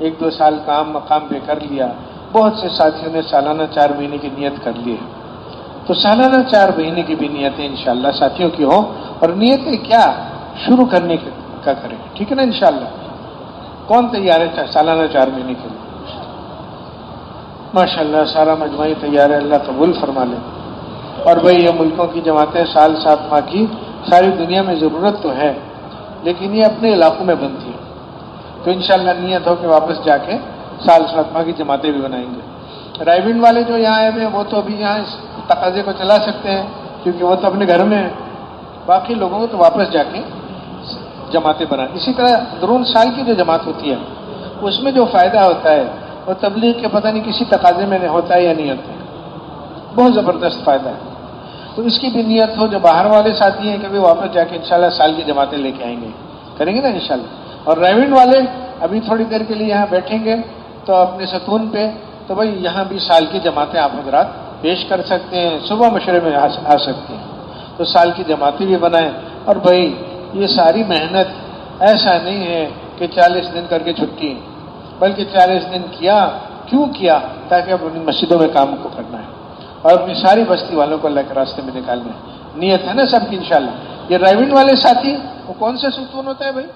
1-2 سال کام مقام پہ کر لیا، بہت سے ساتھیوں نے سالانہ 4 مہینے کی نیت کر لی ہے. تو سالانہ 4 مہینے کی بھی نیتیں انشاءاللہ ساتھیوں کی ہوں. اور نیتیں کیا شروع کرنے کا کریں، ٹھیک ہے نا انشاءاللہ. کون تیار ہے سالانہ 4 مہینے کے لیے؟ ماشاءاللہ سارا مجموعی تیار ہے، اللہ قبول فرما لے. اور بھئی یہ ملکوں کی جماعتیں سال 7 ماہ کی ساری دنیا میں ضرورت تو ہے، لیکن یہ اپنے علاقوں میں بنتی ہے. تو انشاءاللہ نیت ہو کہ واپس جا کے سال 7 ماہ کی جماعتیں بھی بنائیں گے. رائے والے جو یہاں آئے ہوئے ہیں وہ تو ابھی یہاں اس تقاضے کو چلا سکتے ہیں کیونکہ وہ تو اپنے گھر میں ہیں. باقی لوگوں کو تو واپس جا کے جماعتیں بنائیں. اسی طرح درون سال کی جو جماعت ہوتی ہے اس میں جو فائدہ ہوتا ہے وہ تبلیغ کے پتہ نہیں کسی تقاضے میں ہوتا ہے یا نہیں ہوتا ہے، بہت زبردست فائدہ ہے. تو اس کی بھی نیت ہو. جو باہر والے ساتھی ہیں کہ بھی واپس جا کے انشاءاللہ سال کی جماعتیں لے کے آئیں گے، کریں گے نا انشاءاللہ. اور ریونڈ والے ابھی تھوڑی دیر کے لیے یہاں بیٹھیں گے تو اپنے ستون پہ، تو بھائی یہاں بھی سال کی جماعتیں آپ حضرات پیش کر سکتے ہیں، صبح مشورے میں آ سکتے ہیں. تو سال کی جماعتیں بھی بنائیں. اور بھائی یہ ساری محنت ایسا نہیں ہے کہ 40 دن کر کے چھٹی، بلکہ 40 دن کیوں کیا تاکہ اپنی مسجدوں میں کام کو کرنا ہے اور اپنی ساری بستی والوں کو اللہ کے راستے میں نکالنا ہے. نیت ہے نا سب کی انشاءاللہ. یہ ڈرائیونگ والے ساتھی وہ کون سے ستون ہوتا ہے بھائی؟